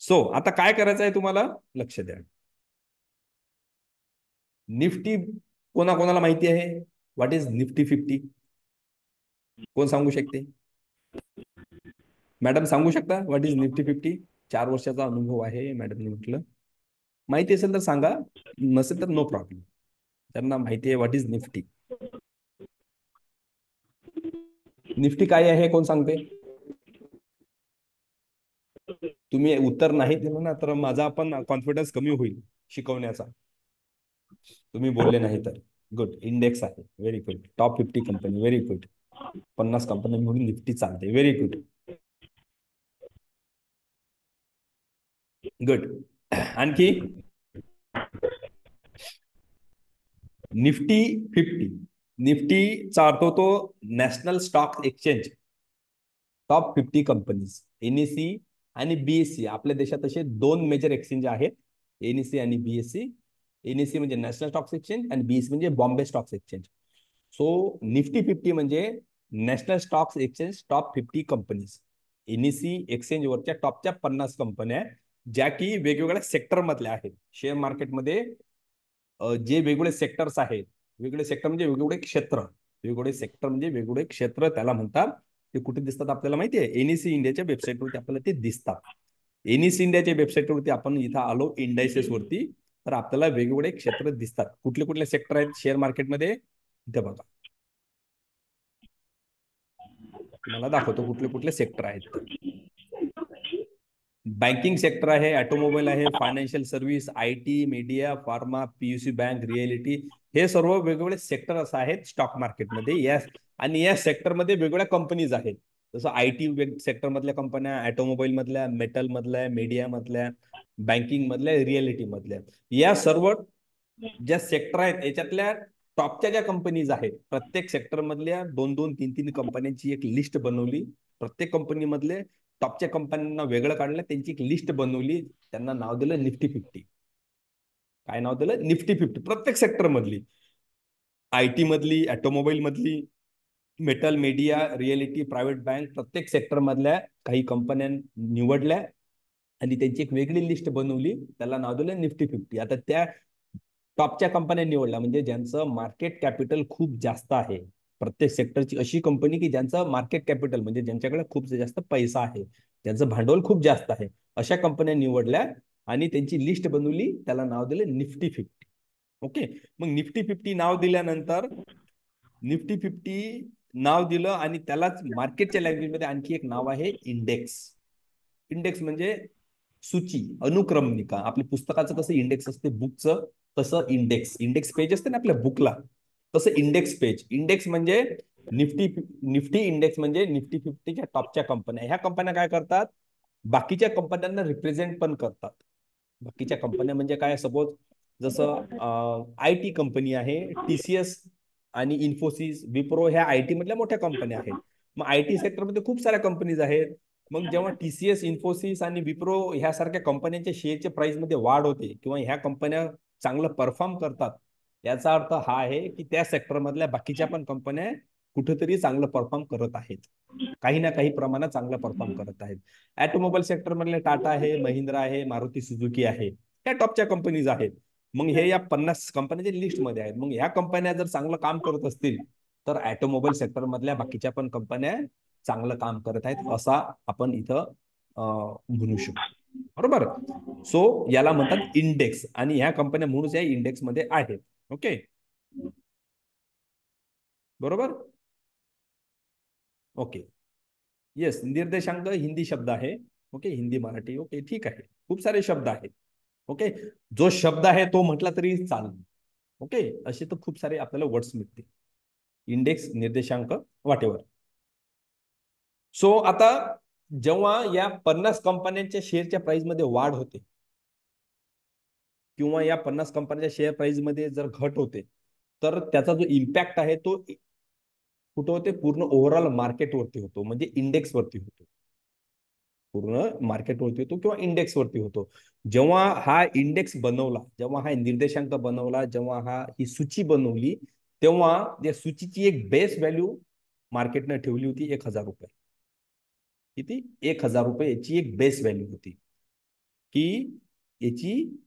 सो आता काय करायचं आहे तुम्हाला, लक्ष द्या. निफ्टी कोणाकोणाला माहिती आहे? What is Nifty 50? कोण सांगू शकते? मॅडम सांगू शकता व्हॉट इज निफ्टी 50? 4 वर्षाचा अनुभव आहे मॅडमने म्हटलं. माहिती असेल तर सांगा, नसेल तर नो प्रॉब्लेम. त्यांना माहिती आहे व्हॉट इज निफ्टी. निफ्टी काय आहे कोण सांगते? तुम्ही उत्तर नाही दिलं ना तर माझा पण कॉन्फिडन्स कमी होईल शिकवण्याचा. तुम्ही बोलले नाही तर. गुड. इंडेक्स आहे. Very good. Top 50 company. Very good. 50 company म्हणून निफ्टी चालते. Very good. गुड. आणखी निफ्टी 50. निफ्टीचा अर्थ होतो national stock exchange. Top 50 companies. NSE आणि बीएससी. आपल्या देशात असे 2 मेजर एक्सचेंज आहेत, एनईसी आणि बीएससी. एनईसी म्हणजे नॅशनल स्टॉक एक्सचेंज आणि बीएससी म्हणजे Bombay stock exchange. So Nifty 50 म्हणजे national stock exchange top 50 companies. NSE एक्सचेंजवरच्या टॉपच्या 50 कंपन्या, ज्या की वेगवेगळ्या सेक्टर मधल्या आहेत. शेअर मार्केटमध्ये जे वेगवेगळे सेक्टर्स आहेत, वेगवेगळे सेक्टर म्हणजे वेगवेगळे क्षेत्र. वेगवेगळे सेक्टर म्हणजे वेगवेगळे क्षेत्र त्याला म्हणतात. ते कुठे दिसतात आपल्याला माहिती आहे? एनईसी इंडियाच्या वेबसाईटवरती आपल्याला ते दिसतात. एनईसी इंडियाच्या वेबसाईटवरती आपण इथं आलो इंडायसेस वरती, तर आपल्याला वेगवेगळे क्षेत्र दिसतात. कुठले कुठले सेक्टर आहेत शेअर मार्केटमध्ये, इथे बघा. तुम्हाला दाखवतो कुठले कुठले सेक्टर आहेत तर. बँकिंग सेक्टर आहे, ऑटोमोबाईल आहे, financial service, IT, media, pharma, PUC bank, reality. हे सर्व वेगवेगळे सेक्टर असं आहेत स्टॉक मार्केटमध्ये. आणि या सेक्टरमध्ये वेगवेगळ्या कंपनीज आहेत. जसं आयटी सेक्टर मधल्या कंपन्या, ऑटोमोबाईल मधल्या, मेटल मधल्या, मीडिया मधल्या, बँकिंग मधल्या, रिअलिटी मधल्या. या सर्व ज्या सेक्टर आहेत याच्यातल्या टॉपच्या ज्या कंपनीज आहेत, प्रत्येक सेक्टर मधल्या 2-2, 3-3 कंपन्यांची एक लिस्ट बनवली. प्रत्येक कंपनी मधले टॉपच्या कंपन्यांना वेगळं काढलं, त्यांची एक लिस्ट बनवली, त्यांना नाव दिलं निफ्टी 50. काय नाव दिलं? निफ्टी 50. प्रत्येक सेक्टर मधली, आयटी मधली, ऑटोमोबाईल मधली, metal, media, reality, private bank, प्रत्येक सेक्टर मधल्या काही कंपन्या निवडल्या आणि त्यांची एक वेगळी लिस्ट बनवली, त्याला नाव दिलं निफ्टी 50. आता त्या टॉपच्या कंपन्या निवडल्या म्हणजे ज्यांचं मार्केट कॅपिटल खूप जास्त आहे. प्रत्येक सेक्टरची अशी कंपनी की ज्यांचं मार्केट कॅपिटल म्हणजे ज्यांच्याकडे खूप जास्त पैसा आहे, ज्यांचं भांडवल खूप जास्त आहे, अशा कंपन्या निवडल्या आणि त्यांची लिस्ट बनवली, त्याला नाव दिलं निफ्टी 50. ओके. मग निफ्टी 50 नाव दिल्यानंतर निफ्टी 50 नाव दिलं आणि त्यालाच मार्केटच्या लँग्वेजमध्ये आणखी एक नाव आहे इंडेक्स. इंडेक्स म्हणजे सूची, अनुक्रमणिका. आपल्या पुस्तकाचं कसं इंडेक्स असते बुकचं, तसं इंडेक्स पेज असते ना आपल्या बुकला, तसं इंडेक्स पेज. इंडेक्स म्हणजे निफ्टी निफ्टी इंडेक्स म्हणजे निफ्टी 50च्या टॉपच्या कंपन्या. ह्या कंपन्या काय करतात, बाकीच्या कंपन्यांना रिप्रेझेंट पण करतात. बाकीच्या कंपन्या म्हणजे काय, सपोज जसं आय टी कंपनी आहे, टीसीएस आणि इन्फोसिस, विप्रो, ह्या आयटी मधल्या मोठ्या कंपन्या आहेत. मग आयटी सेक्टरमध्ये खूप साऱ्या कंपनीज आहेत. मग जेव्हा टीसीएस, इन्फोसिस आणि विप्रो ह्यासारख्या कंपन्यांच्या शेअरच्या प्राइस मध्ये वाढ होते किंवा ह्या कंपन्या चांगलं परफॉर्म करतात, याचा अर्थ हा आहे की त्या सेक्टरमधल्या बाकीच्या पण कंपन्या कुठेतरी चांगलं परफॉर्म करत आहेत, काही ना काही प्रमाणात चांगलं परफॉर्म करत आहेत. ऑटोमोबाईल सेक्टर मधले टाटा आहे, महिंद्रा आहे, मारुती सुझुकी आहे, ह्या टॉपच्या कंपनीज आहेत. मग हे या 50 कंपन्यांच्या लिस्टमध्ये आहेत. मग ह्या कंपन्या जर चांगलं काम करत असतील तर ऑटोमोबाईल सेक्टर मधल्या बाकीच्या पण कंपन्या चांगलं काम करत आहेत, असा आपण इथं म्हणू शकतो. बरोबर. सो याला म्हणतात इंडेक्स आणि ह्या कंपन्या म्हणून या इंडेक्स मध्ये आहेत. ओके. बरोबर. ओके. येस. निर्देशांक हिंदी शब्द आहे. ओके, हिंदी मराठी, ओके ठीक आहे, खूप सारे शब्द आहेत. ओके, जो शब्द आहे तो म्हटला तरी चालेल. ओके, असे तर खूप सारे आपल्याला वर्ड्स मिळतील. इंडेक्स, निर्देशांक, वाटेवर. सो आता जेव्हा या 50 कंपन्यांच्या शेअरच्या प्राइस मध्ये वाढ होते किंवा या 50 कंपन्यांच्या शेअर प्राइस मध्ये जर घट होते, तर त्याचा जो इम्पॅक्ट आहे तो कुठं होते, पूर्ण ओव्हरऑल मार्केटवरती होतो, म्हणजे इंडेक्सवरती होतो. पूर्ण मार्केटवरती होतो किंवा इंडेक्सवरती होतो. जेव्हा हा इंडेक्स बनवला, जेव्हा हा निर्देशांक बनवला, जेव्हा ही सूची बनवली, तेव्हा त्या सूचीची एक बेस व्हॅल्यू मार्केटने ठेवली होती 1,000 रुपये. किती? 1,000 रुपये याची एक बेस व्हॅल्यू होती. की याची,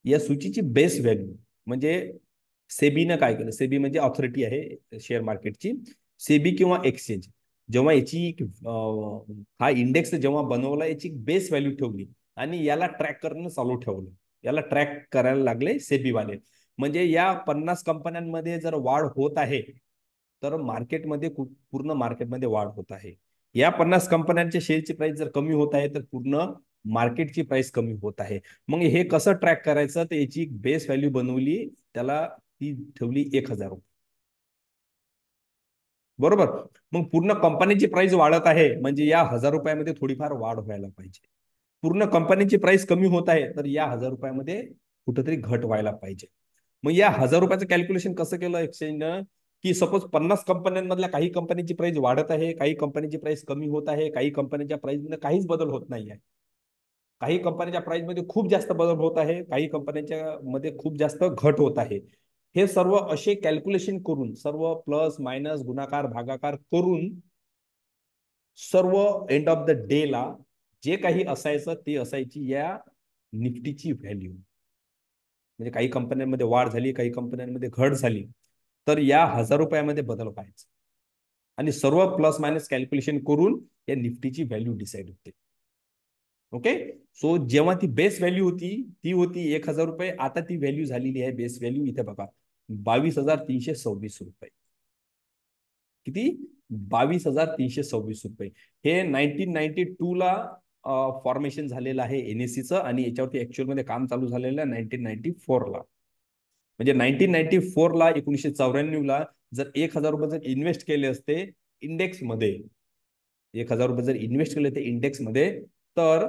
या सूचीची बेस व्हॅल्यू म्हणजे सेबीनं काय केलं, सेबी म्हणजे ऑथॉरिटी आहे शेअर मार्केटची, सेबी किंवा एक्सचेंज, जेव्हा याची हा इंडेक्स जेव्हा बनवला, याची बेस व्हॅल्यू ठेवली आणि याला ट्रॅक करणं चालू ठेवलं. याला ट्रॅक करायला लागले सेबीवाले. म्हणजे या 50 कंपन्यांमध्ये जर वाढ होत आहे, तर मार्केटमध्ये पूर्ण मार्केटमध्ये वाढ होत आहे. या 50 कंपन्यांच्या शेअरची प्राइस जर कमी होत आहे, तर पूर्ण मार्केटची प्राइस कमी होत आहे. मग हे कसं ट्रॅक करायचं, तर याची बेस व्हॅल्यू बनवली, त्याला ती ठेवली 1,000 रुपये. बरोबर. मग पूर्ण कंपनीची प्राइस वाढत आहे, म्हणजे या 1,000 रुपयामध्ये थोडीफार वाढ व्हायला पाहिजे. पूर्ण कंपनीची प्राइस कमी होत आहे, तर या 1,000 रुपयामध्ये कुठेतरी घट व्हायला पाहिजे. मग या 1,000 रुपयाचं कॅल्क्युलेशन कसं केलं एक्सचेंजनं, की सपोज 50 कंपन्यांमधल्या काही कंपनीची प्राइस वाढत आहे, काही कंपनीची प्राइस कमी होत आहे, काही कंपनीच्या प्राइस मध्ये काहीच बदल होत नाही आहे, काही कंपनीच्या प्राइस मध्ये खूप जास्त बदल होत आहे, काही कंपन्यांच्या मध्ये खूप जास्त घट होत आहे. हे सर्व असे कॅल्क्युलेशन करून, सर्व प्लस मायनस गुणाकार भागाकार करून, serve end of the day ला जे काही असायचं ते असायची या निफ्टीची व्हॅल्यू. म्हणजे काही कंपन्यांमध्ये वाढ झाली, काही कंपन्यांमध्ये घट झाली, तर या 1,000 रुपयामध्ये बदल व्हायचा आणि सर्व प्लस मायनस कॅल्क्युलेशन करून या निफ्टीची व्हॅल्यू डिसाईड होते. ओके. सो जेव्हा ती बेस व्हॅल्यू होती, ती होती 1,000 रुपये. आता ती व्हॅल्यू झालेली आहे, बेस व्हॅल्यू इथे बघा, 22,326 रुपये. किती? 22,326 रुपये. हे 1992 ला फॉर्मेशन झालेलं आहे एनएससीचं, आणि याच्यावरती ऍक्च्युअल मध्ये काम चालू झालेलं आहे 1994 ला. म्हणजे 1994 ला, 1994 ला जर 1,000 रुपये जर इन्व्हेस्ट केले असते इंडेक्समध्ये, 1,000 रुपये जर इन्व्हेस्ट केले ते इंडेक्समध्ये, तर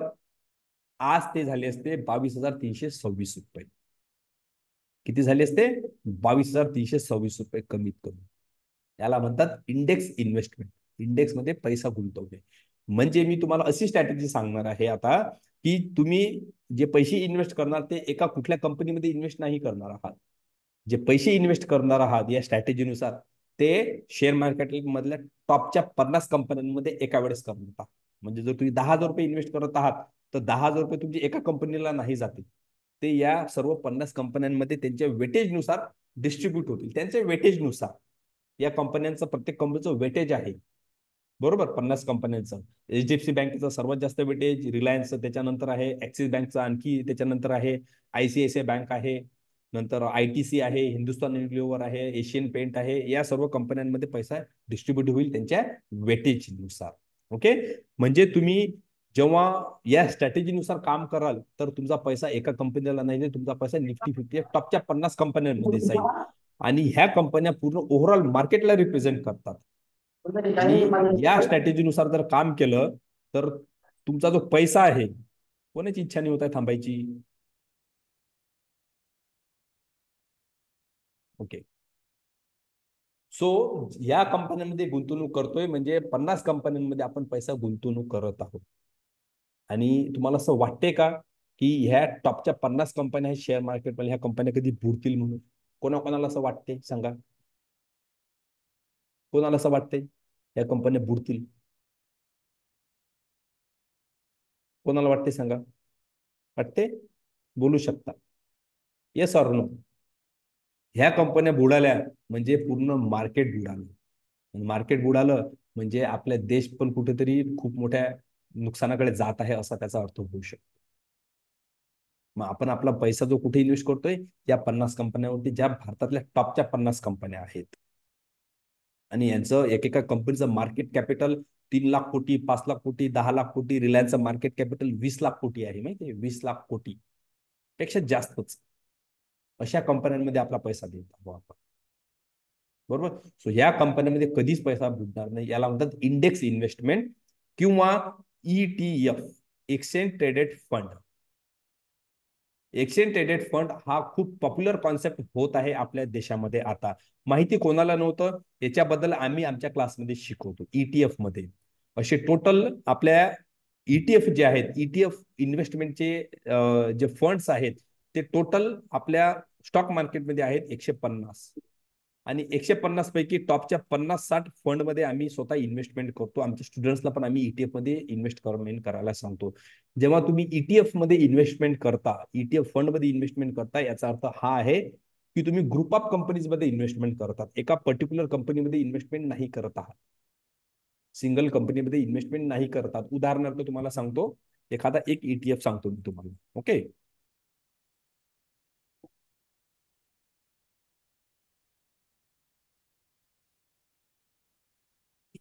आज ते झाले असते 22,326 रुपये. किती झाले असते? 22,326 रुपये कमीत कमी. याला म्हणतात इंडेक्स इन्व्हेस्टमेंट, इंडेक्समध्ये पैसा गुंतवणे. म्हणजे मी तुम्हाला अशी स्ट्रॅटेजी सांगणार आहे आता, की तुम्ही जे पैसे इन्व्हेस्ट करणार ते एका कुठल्या कंपनीमध्ये इन्व्हेस्ट नाही करणार आहात. जे पैसे इन्व्हेस्ट करणार आहात या स्ट्रॅटेजीनुसार, ते शेअर मार्केट मधल्या टॉपच्या 50 कंपन्यांमध्ये एका वेळेस करणार आहात. म्हणजे जर तुम्ही 10,000 रुपये इन्व्हेस्ट करत आहात, तर 10,000 रुपये तुमचे एका कंपनीला नाही जातील, ते या सर्व 50 कंपन्यांमध्ये त्यांच्या वेटेजनुसार डिस्ट्रीब्यूट होतील. त्यांच्या वेटेजनुसार या कंपन्यांचं, प्रत्येक कंपनीचं वेटेज आहे, बरोबर. 50 कंपन्यांचं एचडीएफसी बँकेचं सर्वात जास्त वेटेज, रिलायन्सचं त्याच्यानंतर आहे, ऍक्सिस बँकचं आणखी त्याच्यानंतर आहे, आयसीआयसीआय बँक आहे, नंतर आयटीसी आहे, हिंदुस्तान युनिलिव्हर आहे, एशियन पेंट आहे. या सर्व कंपन्यांमध्ये पैसा डिस्ट्रीब्यूट होईल त्यांच्या वेटेजनुसार. ओके. म्हणजे तुम्ही जेव्हा या स्ट्रॅटेजीनुसार काम कराल, तर तुमचा पैसा एका कंपनीला नाही जाईल, तुमचा पैसा निफ्टी 50 टॉपच्या 50 कंपन्यांमध्ये जाईल. आणि ह्या कंपन्या पूर्ण ओव्हरऑल मार्केटला रिप्रेझेंट करतात. आणि या स्ट्रॅटेजीनुसार जर काम केलं, तर तुमचा जो पैसा आहे, कोणाची इच्छा नाही होत आहे थांबायची. ओके. सो या कंपन्यांमध्ये गुंतवणूक करतोय, म्हणजे 50 कंपन्यांमध्ये आपण पैसा गुंतवणूक करत आहोत. आणि तुम्हाला असं वाटते का, की ह्या टॉपच्या 50 कंपन्या आहेत शेअर मार्केटमध्ये, ह्या कंपन्या कधी बुडतील म्हणून? कोणाकोणाला असं वाटते सांगा? कोणाला असं वाटते या कंपन्या बुडतील? कोणाला वाटते सांगा? वाटते? बोलू शकता, येस ऑर नो. ह्या कंपन्या बुडाल्या म्हणजे पूर्ण मार्केट बुडालं. मार्केट बुडालं म्हणजे आपल्या देश पण कुठेतरी खूप मोठ्या नुकसानाकडे जात आहे, असा त्याचा अर्थ होऊ शकतो. मग आपण आपला पैसा जो कुठे इन्व्हेस्ट करतोय, या 50 कंपन्यांवरती, ज्या भारतातल्या टॉपच्या 50 कंपन्या आहेत. आणि यांचं एकेका कंपनीचं मार्केट कॅपिटल 3 लाख कोटी, 5 लाख कोटी, 10 लाख कोटी. रिलायन्सचं मार्केट कॅपिटल 20 लाख कोटी आहे, माहिती आहे? 20 लाख कोटी पेक्षा जास्तच अशा कंपन्यांमध्ये आपला पैसा देत आहोत आपण. बरोबर. सो या कंपन्यांमध्ये कधीच पैसा बुडणार नाही. याला म्हणतात इंडेक्स इन्व्हेस्टमेंट किंवा ETF, exchange traded fund. Exchange traded fund हा खूप पॉप्युलर कॉन्सेप्ट होत आहे आपल्या देशामध्ये आता. माहिती कोणाला नव्हतं याच्याबद्दल आम्ही आमच्या क्लासमध्ये शिकवतो. ETF मध्ये असे टोटल आपल्या ETF जे आहेत, ETF इन्व्हेस्टमेंटचे जे फंड्स आहेत ते टोटल आपल्या स्टॉक मार्केटमध्ये आहेत 150. आणि 150 पैकी टॉपच्या 50-60 फंड मध्ये आम्ही स्वतः इन्व्हेस्टमेंट करतो. आमच्या स्टुडंट्सला पण आम्ही ETF मध्ये इन्व्हेस्ट करायला सांगतो. जेव्हा तुम्ही ETF मध्ये इन्व्हेस्टमेंट करता, ETF फंड मध्ये इन्व्हेस्टमेंट करता, याचा अर्थ हा आहे की तुम्ही ग्रुप ऑफ कंपनीज मध्ये इन्व्हेस्टमेंट करतात. एका पर्टिक्युलर कंपनीमध्ये इन्व्हेस्टमेंट नाही करत आहात. सिंगल कंपनीमध्ये इन्व्हेस्टमेंट नाही करतात. उदाहरणार्थ तुम्हाला सांगतो, एखादा एक ETF सांगतो मी तुम्हाला. ओके.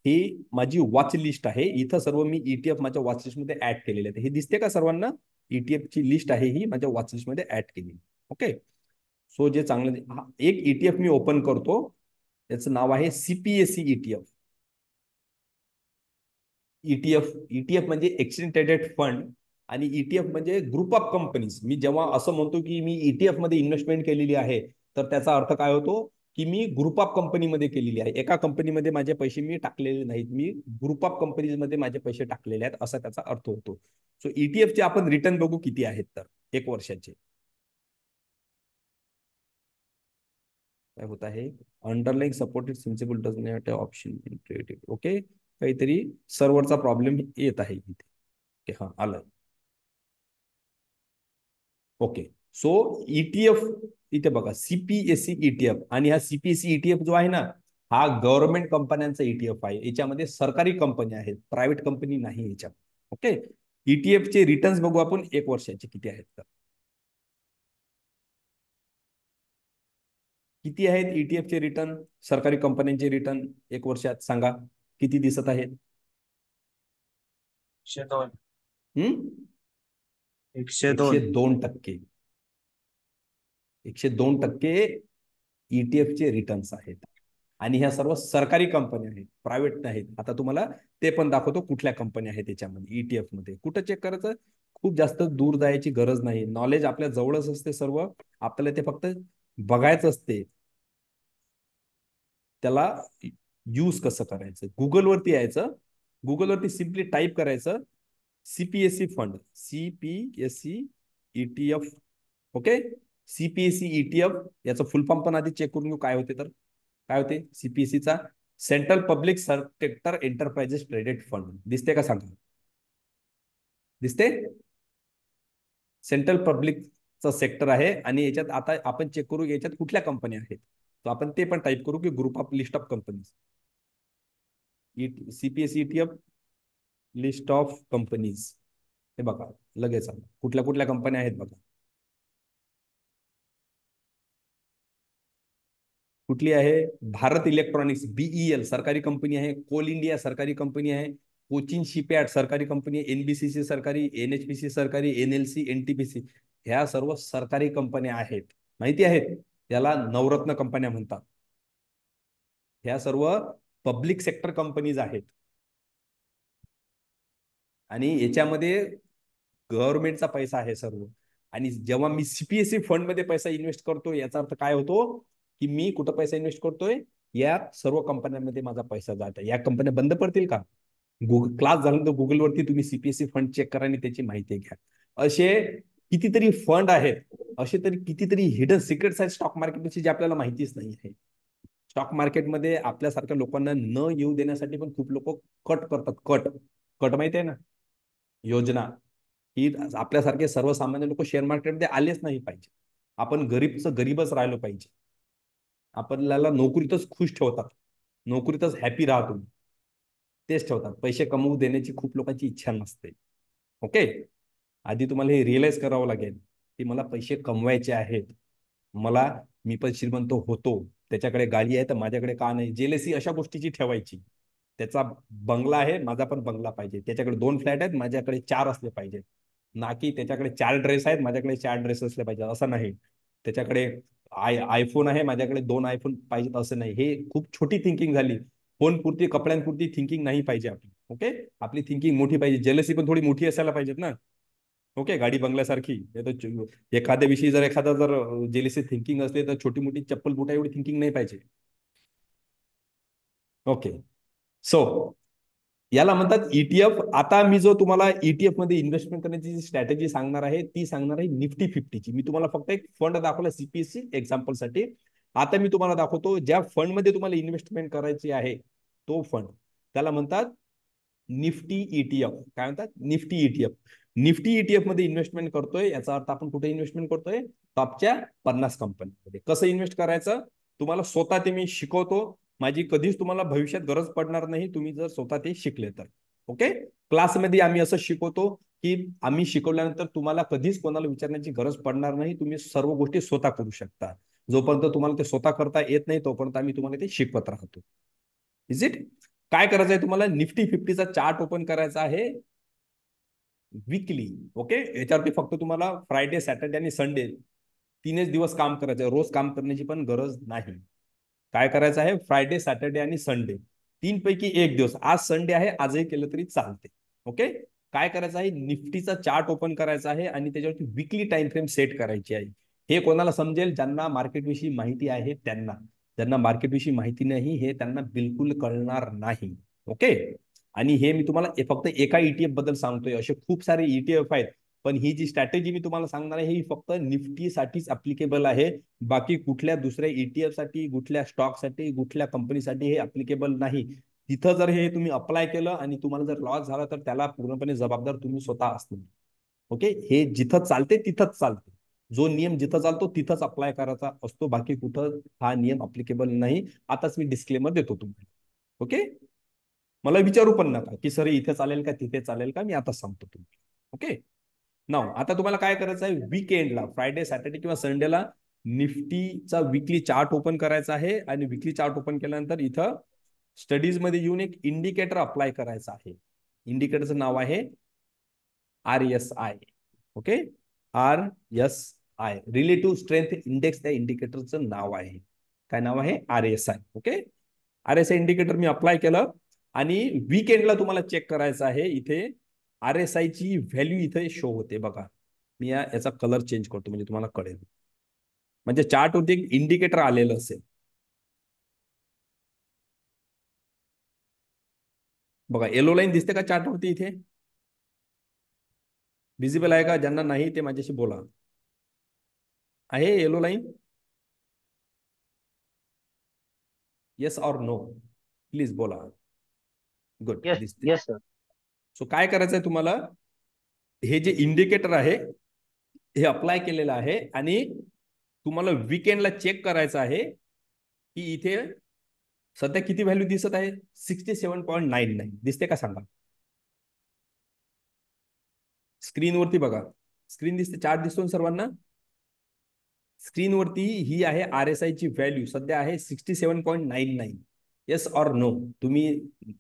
ही माझी वॉच लिस्ट आहे. इथं सर्व मी ETF माझ्या वॉच लिस्ट मध्ये ऍड केलेले आहेत. हे दिसते का सर्वांना? ETF ची लिस्ट आहे ही माझ्या वॉच लिस्ट मध्ये ऍड केली. ओके. सो जे चांगलं, एक ETF मी ओपन करतो. त्याचं नाव आहे CPSE ETF. ETF म्हणजे एक्सचेंज ट्रेडेड फंड आणि ETF म्हणजे ग्रुप ऑफ कंपनीज. मी जेव्हा असं म्हणतो की मी ETF मध्ये इन्व्हेस्टमेंट केलेली आहे, तर त्याचा अर्थ काय होतो की मी ग्रुप ऑफ कंपनीमध्ये केलेली आहे. एका कंपनीमध्ये माझे पैसे मी टाकलेले नाहीत, मी ग्रुप ऑफ कंपनीज मध्ये माझे पैसे टाकलेले आहेत, असा त्याचा अर्थ होतो. सो ETF चे आपण रिटर्न बघू किती आहेत. तर 1 वर्षाचे काय होत आहे, underline supported principle does not option in traded. Okay. काहीतरी सर्व्हरचा प्रॉब्लेम येत आहे इथे. ओके, हा आलं. ओके. सो ETF इथे बघा, CPSE ETF. आणि हा CPSE ETF जो आहे ना, हा गव्हर्नमेंट कंपन्यांचा ETF आहे. याच्यामध्ये सरकारी कंपनी आहेत, प्रायव्हेट कंपनी नाही याच्यात. ओके. ETF चे रिटर्न्स बघू आपण 1 वर्षाचे किती आहेत. तर किती आहेत ETF चे रिटर्न, सरकारी कंपन्यांचे रिटर्न 1 वर्षात? सांगा किती दिसत आहेत? 102. हम्म 102. 102%. 102% ETF चे रिटर्न्स आहेत. आणि ह्या सर्व सरकारी कंपन्या आहेत, प्रायव्हेट नाहीत. आता तुम्हाला ते पण दाखवतो कुठल्या कंपन्या आहेत त्याच्यामध्ये ETF मध्ये. कुठं चेक करायचं? खूप जास्त दूर जायची गरज नाही. नॉलेज आपल्या जवळच असते सर्व. आपल्याला ते फक्त बघायचं असते, त्याला यूज कसं करायचं. गुगलवरती यायचं, गुगलवरती सिम्पली टाईप करायचं CPSE fund, CPSE ETF. Okay. CPSE ETF याचं फुल फॉर्म पण आधी चेक करून घेऊ काय होते. तर काय होते CPSE चा? Central public sector enterprises traded fund. दिसते का? सांगा. दिसते? सेंट्रल पब्लिकचा सेक्टर आहे. आणि याच्यात आता आपण चेक करू याच्यात कुठल्या कंपन्या आहेत. तर आपण ते पण टाईप करू की group of list of companies. CPSE ETF list of companies. हे बघा लगेच कुठल्या कुठल्या कंपन्या आहेत बघा. कुठली आहे? भारत इलेक्ट्रॉनिक्स, BEL सरकारी कंपनी आहे. कोल इंडिया सरकारी कंपनी आहे. कोचिन शिपयार्ड सरकारी कंपनी आहे. NBCC सरकारी, NHPC सरकारी, NLC, NTPC ह्या सर्व सरकारी कंपन्या आहेत. माहिती आहेत? याला नवरत्न कंपन्या म्हणतात. ह्या सर्व पब्लिक सेक्टर कंपनीज आहेत. आणि याच्यामध्ये गव्हर्नमेंटचा पैसा आहे सर्व. आणि जेव्हा मी CPSE फंड मध्ये पैसा इन्व्हेस्ट करतो, याचा अर्थ काय होतो की मी कुठं पैसा इन्व्हेस्ट करतोय? या सर्व कंपन्यांमध्ये माझा पैसा जात आहे. या कंपन्या बंद पडतील का? गुगल क्लास झाल्यानंतर गुगलवरती तुम्ही CPSE फंड चेक करा आणि त्याची माहिती घ्या. असे कितीतरी फंड आहेत, असे तरी कितीतरी हिडन सिक्रेट्स आहेत स्टॉक मार्केटची जे आपल्याला माहितीच नाही आहे. स्टॉक मार्केटमध्ये आपल्यासारख्या लोकांना न येऊ देण्यासाठी पण खूप लोक कट करतात. कट कट माहिती आहे ना, योजना. ही आपल्यासारखे सर्वसामान्य लोक शेअर मार्केटमध्ये आलेच नाही पाहिजे. आपण गरीबच राहिलो पाहिजे. आपल्याला नोकरीतच खुश ठेवतात, नोकरीतच हॅपी राहा तुम्ही, तेच ठेवतात. पैसे कमवू देण्याची खूप लोकांची इच्छा नसते. ओके. आधी तुम्हाला हे रिअलाइज करावं लागेल की मला पैसे कमवायचे आहेत. मी पण श्रीमंत होतो, त्याच्याकडे गाडी आहे तर माझ्याकडे का नाही. जेलेसी अशा गोष्टीची ठेवायची. त्याचा बंगला आहे, माझा पण बंगला पाहिजे. त्याच्याकडे 2 फ्लॅट आहेत, माझ्याकडे 4 असले पाहिजे. ना की त्याच्याकडे 4 ड्रेस आहेत, माझ्याकडे 4 ड्रेस असले पाहिजे, असं नाही. त्याच्याकडे आयफोन आहे, माझ्याकडे 2 आयफोन पाहिजेत, असं नाही. हे खूप छोटी थिंकिंग झाली. फोन पुरती, कपड्यांपुरती थिंकिंग नाही पाहिजे आपली. ओके, आपली थिंकिंग मोठी पाहिजे. जेलसी पण थोडी मोठी असायला पाहिजेत ना. ओके, गाडी बंगल्यासारखी. एखाद्या विषयी जर जेलसी थिंकिंग असते, तर छोटी मोठी चप्पल बुटा एवढी थिंकिंग नाही पाहिजे. ओके, सो याला म्हणतात ईटीएफ. आता मी जो तुम्हाला ईटीएफ मध्ये इन्व्हेस्टमेंट करण्याची जी स्ट्रॅटेजी सांगणार आहे, ती सांगणार आहे निफ्टी 50ची. मी तुम्हाला फक्त एक फंड दाखवला सीपीएससी एक्झाम्पल साठी. आता मी तुम्हाला दाखवतो ज्या फंड मध्ये तुम्हाला इन्व्हेस्टमेंट करायची आहे, तो फंड, त्याला म्हणतात निफ्टी ईटीएफ. काय म्हणतात? Nifty ETF. निफ्टी ईटीएफ मध्ये इन्व्हेस्टमेंट करतोय, याचा अर्थ आपण कुठे इन्व्हेस्टमेंट करतोय? टॉपच्या 50 कंपन्यांमध्ये. कसं इन्व्हेस्ट करायचं तुम्हाला स्वतः ते मी शिकवतो. माझी कधीच तुम्हाला भविष्यात गरज पडणार नाही, तुम्ही जर स्वतः ते शिकले तर. ओके, क्लासमध्ये आम्ही असं शिकवतो की आम्ही शिकवल्यानंतर तुम्हाला कधीच कोणाला विचारण्याची गरज पडणार नाही, तुम्ही सर्व गोष्टी स्वतः करू शकता. जोपर्यंत तुम्हाला ते स्वतः करता येत नाही, तोपर्यंत आम्ही तुम्हाला ते शिकवत राहतो. Is it? काय करायचं आहे तुम्हाला? निफ्टी 50चा चार्ट ओपन करायचा आहे वीकली. ओके, याच्यावरती फक्त तुम्हाला फ्रायडे, सॅटर्डे आणि संडे 3च दिवस काम करायचं आहे. रोज काम करण्याची पण गरज नाही. काय करायचं आहे? फ्रायडे, सॅटर्डे आणि संडे, 3 पैकी 1 दिवस. आज संडे आहे, आजही केलं तरी चालते. ओके, काय करायचं आहे? निफ्टीचा चार्ट ओपन करायचा आहे आणि त्याच्यावरती वीकली टाइम फ्रेम सेट करायची आहे. हे कोणाला समजेल? ज्यांना मार्केटविषयी माहिती आहे त्यांना. ज्यांना मार्केटविषयी माहिती नाही, हे त्यांना बिलकुल कळणार नाही. ओके, आणि हे मी तुम्हाला फक्त एका ईटीएफ बद्दल सांगतोय. असे खूप सारे ईटीएफ आहेत, पण ही जी स्ट्रॅटेजी मी तुम्हाला सांगणार आहे, ही फक्त निफ्टीसाठीच ऍप्लिकेबल आहे. बाकी कुठल्या दुसऱ्या ईटीएफ साठी, कुठल्या स्टॉक साठी, कुठल्या कंपनीसाठी हे ऍप्लिकेबल नाही. तिथं जर हे तुम्ही अप्लाय केलं आणि तुम्हाला जर लॉस झाला, तर त्याला पूर्णपणे जबाबदार तुम्ही स्वतः असणार. ओके, हे जिथं चालते तिथंच चालते. जो नियम जिथं चालतो तिथंच अप्लाय करायचा असतो, बाकी कुठं हा नियम अप्लिकेबल नाही. आताच मी डिस्क्लेमर देतो तुम्हाला. ओके, मला विचारू पण नका की सर इथे चालेल का तिथे चालेल का, मी आता सांगतो तुम्हाला. ओके, नाव आता तुम्हाला काय करायचं आहे? वीकेंडला, फ्रायडे, सॅटर्डे किंवा संडेला निफ्टीचा वीकली चार्ट ओपन करायचा आहे. आणि वीकली चार्ट ओपन केल्यानंतर इथं स्टडीज मध्ये येऊन एक इंडिकेटर अप्लाय करायचा आहे. इंडिकेटरचं नाव आहे RSI. Okay, RSI, relative strength index, त्या इंडिकेटरचं नाव आहे. काय नाव आहे? RSI. ओके, RSI इंडिकेटर मी अप्लाय केलं आणि वीकेंडला तुम्हाला चेक करायचं आहे. इथे RSI ची व्हॅल्यू इथे शो होते बघा. मी याचा कलर चेंज करतो म्हणजे तुम्हाला कळेल. म्हणजे चार्टवरती एक इंडिकेटर आलेलं असेल बघा. येलो लाईन दिसते का चार्टवरती? इथे विजिबल आहे का? ज्यांना नाही ते माझ्याशी बोला. आहे yellow line? Yes or no, please बोला. गुड, यस दिसते. Yes sir. सो काय करायचं आहे तुम्हाला? हे जे इंडिकेटर आहे हे अप्लाय केलेलं आहे आणि तुम्हाला वीकेंडला चेक करायचं आहे की इथे सध्या किती व्हॅल्यू दिसत आहे? 67.99 दिसते का सांगा? स्क्रीनवरती बघा. स्क्रीन दिसते, चार्ट दिसतो सर्वांना स्क्रीनवरती? ही आहे RSI ची व्हॅल्यू, सध्या आहे 67.99. Yes or no? तुम्ही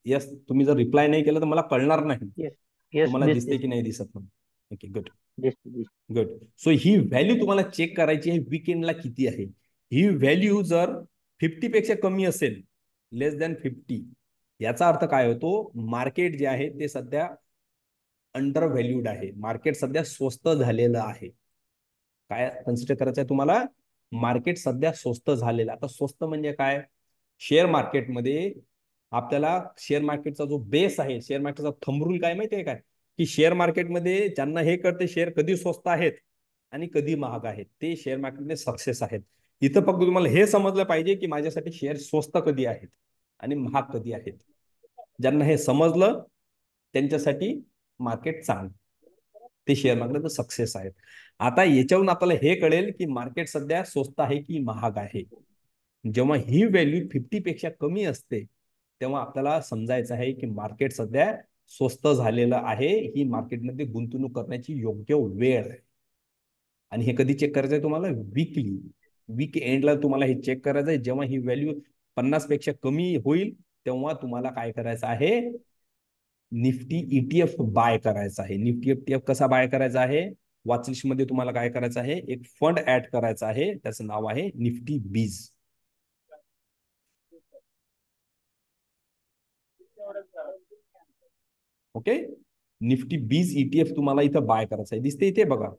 येस, तुम्ही जर रिप्लाय नाही केलं तर मला कळणार नाही यस यस, तुम्हाला दिसते दिसते की नाही दिसत म्हणून. ओके, गुड दिसते दिसते. गुड. सो ही व्हॅल्यू तुम्हाला चेक करायची आहे वीकेंडला किती आहे. ही व्हॅल्यू जर 50 पेक्षा कमी असेल, लेस दॅन 50, याचा अर्थ काय होतो? मार्केट जे आहे ते सध्या अंडर व्हॅल्यूड आहे. मार्केट सध्या स्वस्त झालेलं आहे. काय कन्सिडर करायचं आहे तुम्हाला? मार्केट सध्या स्वस्त झालेलं. आता स्वस्त म्हणजे काय? शेअर मार्केटमध्ये आपल्याला शेअर मार्केटचा जो बेस आहे, शेअर मार्केटचा थंब रूल काय माहिती आहे काय? की शेअर मार्केटमध्ये ज्यांना हे कळते शेअर कधी स्वस्त आहेत आणि कधी महाग आहेत, ते शेअर मार्केटमध्ये सक्सेस आहेत. इथं फक्त तुम्हाला हे समजलं पाहिजे की माझ्यासाठी शेअर स्वस्त कधी आहेत आणि महाग कधी आहेत. ज्यांना हे समजलं त्यांच्यासाठी मार्केट चांगलं, ते शेअर मार्केट सक्सेस आहेत. आता याच्यावरून आपल्याला हे कळेल की मार्केट सध्या स्वस्त आहे की महाग आहे. जेव्हा ही व्हॅल्यू 50 पेक्षा कमी असते, तेव्हा आपल्याला समजायचं आहे की मार्केट सध्या स्वस्त झालेलं आहे. ही मार्केटमध्ये गुंतवणूक करण्याची योग्य वेळ आहे. आणि हे कधी चेक करायचं आहे तुम्हाला? वीकली. वीक एंडला तुम्हाला हे चेक करायचं आहे. जेव्हा ही व्हॅल्यू 50 पेक्षा कमी होईल, तेव्हा तुम्हाला काय करायचं आहे, निफ्टी ईटीएफ बाय करायचा आहे. निफ्टी ईटीएफ कसा बाय करायचा आहे, वॉचलिस्ट मध्ये तुम्हाला काय करायचं आहे, एक फंड ऍड करायचा आहे, त्याचं नाव आहे निफ्टी बीज. ओके, निफ्टी बीज ईटीएफ तुम्हाला इथं बाय करायचं आहे. दिसते इथे बघा,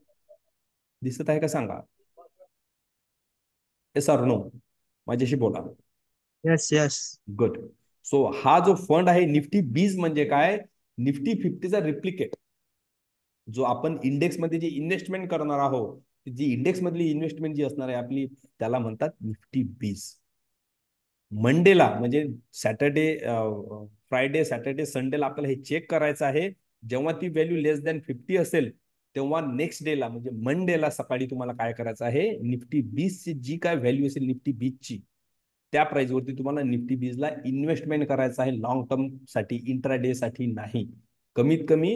दिसत आहे का सांगा, येस ऑर नो, माझ्याशी बोला. Yes yes. गुड. सो हा जो फंड आहे निफ्टी बीज म्हणजे काय, निफ्टी 50चा रिप्लिकेट. जो आपण इंडेक्स मध्ये जे इन्व्हेस्टमेंट करणार आहोत, जी इंडेक्स मधली इन्व्हेस्टमेंट जी असणार आहे आपली, त्याला म्हणतात निफ्टी बीज. मंडेला म्हणजे सॅटर्डे, फ्रायडे, सॅटर्डे, संडेला आपल्याला हे चेक करायचं आहे. जेव्हा ती व्हॅल्यू लेस दॅन 50 असेल, तेव्हा नेक्स्ट डेला म्हणजे मंडेला सकाळी तुम्हाला काय करायचं आहे, निफ्टी बीजची जी काय व्हॅल्यू असेल निफ्टी बीजची, त्या प्राइसवरती तुम्हाला निफ्टी बीजला इन्व्हेस्टमेंट करायचं आहे, लॉंग टर्म साठी, इंट्राडे साठी नाही. कमीत कमी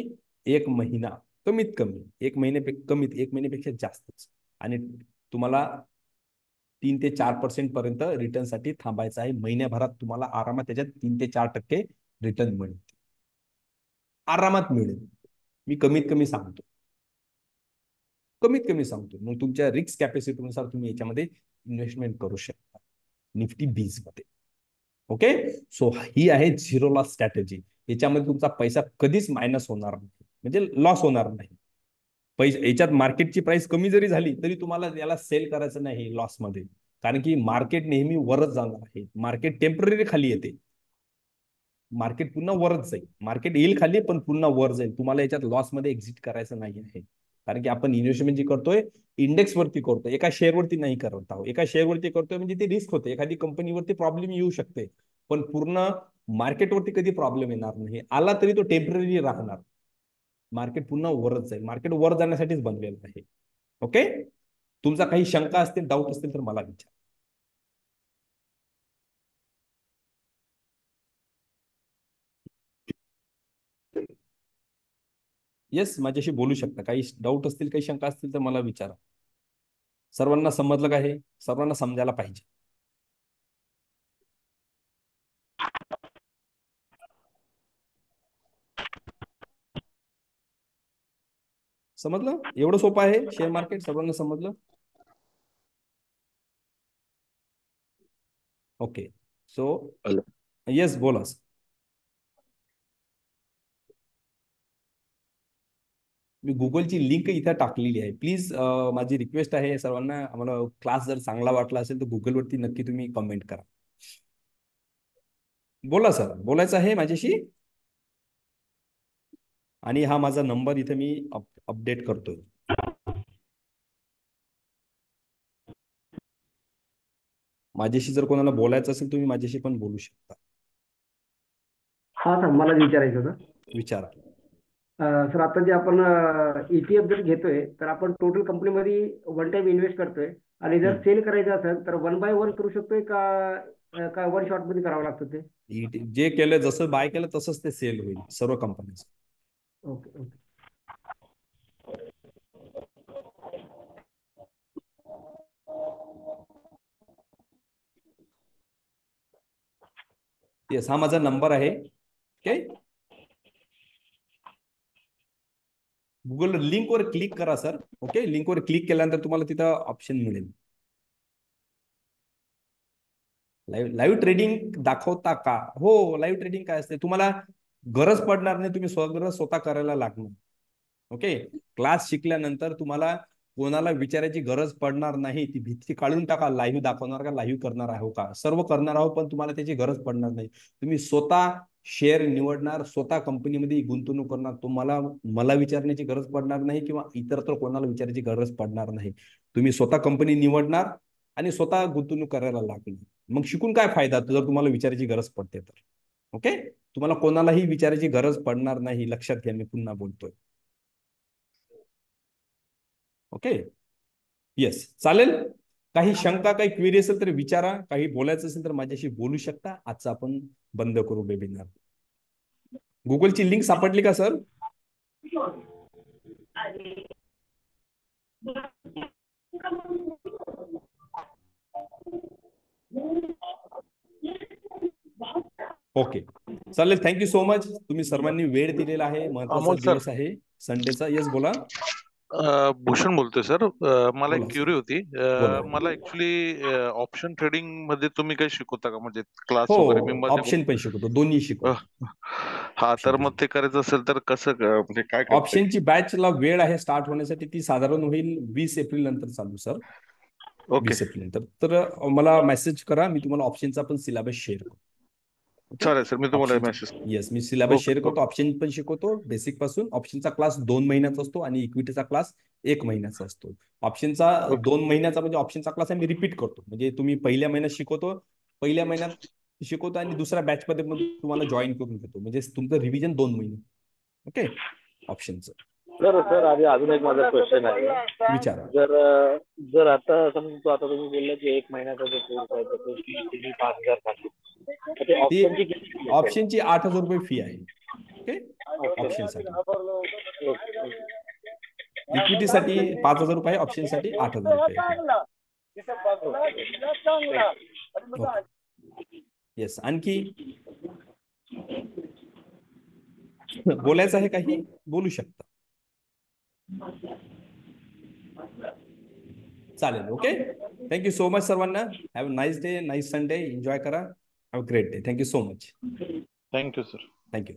1 महिना, कमीत कमी 1 महिन्यापेक्षा जास्तच. आणि तुम्हाला 3 ते 4% पर्यंत रिटर्न साठी थांबायचं आहे. महिन्याभरात तुम्हाला आरामात त्याच्यात 3 ते 4% रिटर्न मिळेल, आरामात मिळेल. मी कमीत कमी सांगतो, कमीत कमी सांगतो. मग तुमच्या रिस्क कॅपॅसिटीनुसार तुम्ही याच्यामध्ये इन्व्हेस्टमेंट करू शकता निफ्टी बीज मध्ये. ओके, सो ही आहे झिरो लॉस स्ट्रॅटेजी. याच्यामध्ये तुमचा पैसा कधीच मायनस होणार नाही, म्हणजे लॉस होणार नाही. पैसे याच्यात मार्केटची प्राइस कमी जरी झाली तरी तुम्हाला याला सेल करायचं नाही लॉस मध्ये, कारण की मार्केट नेहमी वरच जाणार आहे. मार्केट टेम्पररी खाली येते, मार्केट पुन्हा वरच जाईल. मार्केट येईल खाली पण पुन्हा वर जाईल. तुम्हाला याच्यात लॉस मध्ये एक्झिट करायचं नाही आहे, कारण की आपण इन्व्हेस्टमेंट जी करतोय इंडेक्स वरती करतोय, एका शेअरवरती नाही करत आहोत. एका शेअरवरती करतोय म्हणजे ते रिस्क होते, एखादी कंपनीवरती प्रॉब्लेम येऊ शकते, पण पूर्ण मार्केटवरती कधी प्रॉब्लेम येणार नाही. आला तरी तो टेम्पररी राहणार, मार्केट पुन्हा वरच जाईल. मार्केट वर जाण्यासाठीच बनलेलं आहे. ओके, तुमचा काही शंका असतील, डाऊट असतील तर मला विचार. येस, माझ्याशी बोलू शकता. काही डाऊट असतील, काही शंका असतील तर मला विचारा. सर्वांना समजलं का हे, सर्वांना समजायला पाहिजे. समजलं, एवढं सोपं आहे शेअर मार्केट, सर्वांना समजलं. ओके, सो येस बोला. मी गुगलची लिंक इथं टाकलेली आहे. प्लीज माझी रिक्वेस्ट आहे सर्वांना, आम्हाला क्लास जर चांगला वाटला असेल तर गुगलवरती नक्की तुम्ही कमेंट करा. बोला सर, बोलायचं आहे माझ्याशी. आणि हा माझा नंबर इथे मी अपडेट करतोय. माझ्याशी जर कोणाला बोलायचं असेल तुम्ही माझ्याशी पण बोलू शकता. हा सर, मला विचारायचं होतं. विचारा. सर, आता जे आपण ETF जर घेतोय तर आपण टोटल कंपनीमध्ये वन टाइम इन्व्हेस्ट करतोय, आणि जर सेल करायचं असेल तर 1 बाय 1 करू शकतोय का वन शॉट मध्ये करावं लागतं ते? जे केलं, जसं बाय केलं तसंच ते सेल होईल सर्व कंपनीचं. Okay okay. येस, हा माझा नंबर आहे. ओके, गुगल लिंकवर क्लिक करा सर. ओके, लिंकवर क्लिक केल्यानंतर तुम्हाला तिथं ऑप्शन मिळेल, लाईव्ह ट्रेडिंग दाखवता का. हो, लाईव्ह ट्रेडिंग काय असते तुम्हाला गरज पडणार नाही, तुम्ही स्वतः करायला लागणार. ओके, क्लास शिकल्यानंतर तुम्हाला कोणाला विचारायची गरज पडणार नाही. ती भीती काढून टाका, लाईव्ह दाखवणार का, लाईव्ह करणार आहो का, सर्व करणार आहोत, पण तुम्हाला त्याची गरज पडणार नाही. तुम्ही स्वतः शेअर निवडणार, स्वतः कंपनीमध्ये गुंतवणूक करणार. तुम्हाला मला विचारण्याची गरज पडणार नाही, किंवा इतर तर कोणाला विचारायची गरज पडणार नाही. तुम्ही स्वतः कंपनी निवडणार आणि स्वतः गुंतवणूक करायला लागणार. मग शिकून काय फायदा जर तुम्हाला विचारायची गरज पडते तर. ओके, तुम्हाला कोणालाही विचारायची गरज पडणार नाही, लक्षात घ्या, मी पुन्हा बोलतोय. ओके, येस, चालेल. काही शंका, काही क्वेरी असेल तर विचारा, काही बोलायचं असेल तर माझ्याशी बोलू शकता. आजचा आपण बंद करू वेबिनार. गुगलची लिंक सापडली का सर? ओके, चालेल. Thank you so much. तुम्ही सर्वांनी वेळ दिलेला आहे. महत्वाचा अमोल सर. दिवस आहे संडेचा. येस, बोला. भूषण बोलतोय सर. मला एक बोला सर. क्युरी होती. बोला. मला ऍक्च्युली ऑप्शन ट्रेडिंग मध्ये तुम्ही काही शिकवता का, म्हणजे क्लास हो, वगैरे मी मध्ये ऑप्शन पण शिकवतो, दोन्ही शिकवतो. हा, तर मग ते करायचं असेल तर कसं म्हणजे काय करता येईल? ऑप्शनची बॅचला वेळ आहे स्टार्ट होण्यासाठी, ती साधारण होईल 20 एप्रिल नंतर चालू सर. ओके, 20 एप्रिल नंतर. तर मला मेसेज करा, मी तुम्हाला ऑप्शनचा पण सिलेबस शेअर करतो. चालेल सर, मी तुम्हाला मेसेज. येस, मी सिलेबस शेअर करतो. ओके. ऑप्शन पण शिकवतो बेसिक पासून. ऑप्शनचा क्लास 2 महिन्याचा असतो आणि इक्विटीचा क्लास 1 महिन्याचा असतो. ऑप्शनचा 2 महिन्याचा म्हणजे ऑप्शनचा क्लास आम्ही रिपीट करतो. म्हणजे तुम्ही पहिल्या महिन्यात शिकवतो, पहिल्या महिन्यात शिकवतो आणि दुसऱ्या बॅच मध्ये पण तुम्हाला जॉईन करून घेतो. म्हणजे तुमचं रिव्हिजन 2 महिने. ओके, ऑप्शनचं. सर आधी अजून एक माझा क्वेश्चन आहे. विचारा. जर आता समजा आता तुम्ही बोलला की 1 महिन्याचा जो कोर्स आहे तर तो तुम्ही 5,000 टाकले. तर ते ऑप्शनची किती fee असेल? ऑप्शनची 8,000 रुपये फी आहे. ओके, ऑप्शनसाठी. इक्विटीसाठी 5,000 रुपये, ऑप्शनसाठी 8,000 रुपये. येस, आणखी बोलायचं आहे काही, बोलू शकता. चालेल. ओके, थँक्यू सो मच सर्वांना. Have a nice day, nice Sunday. Enjoy करा. Have a great day. Thank you so much. Thank you sir. Thank you.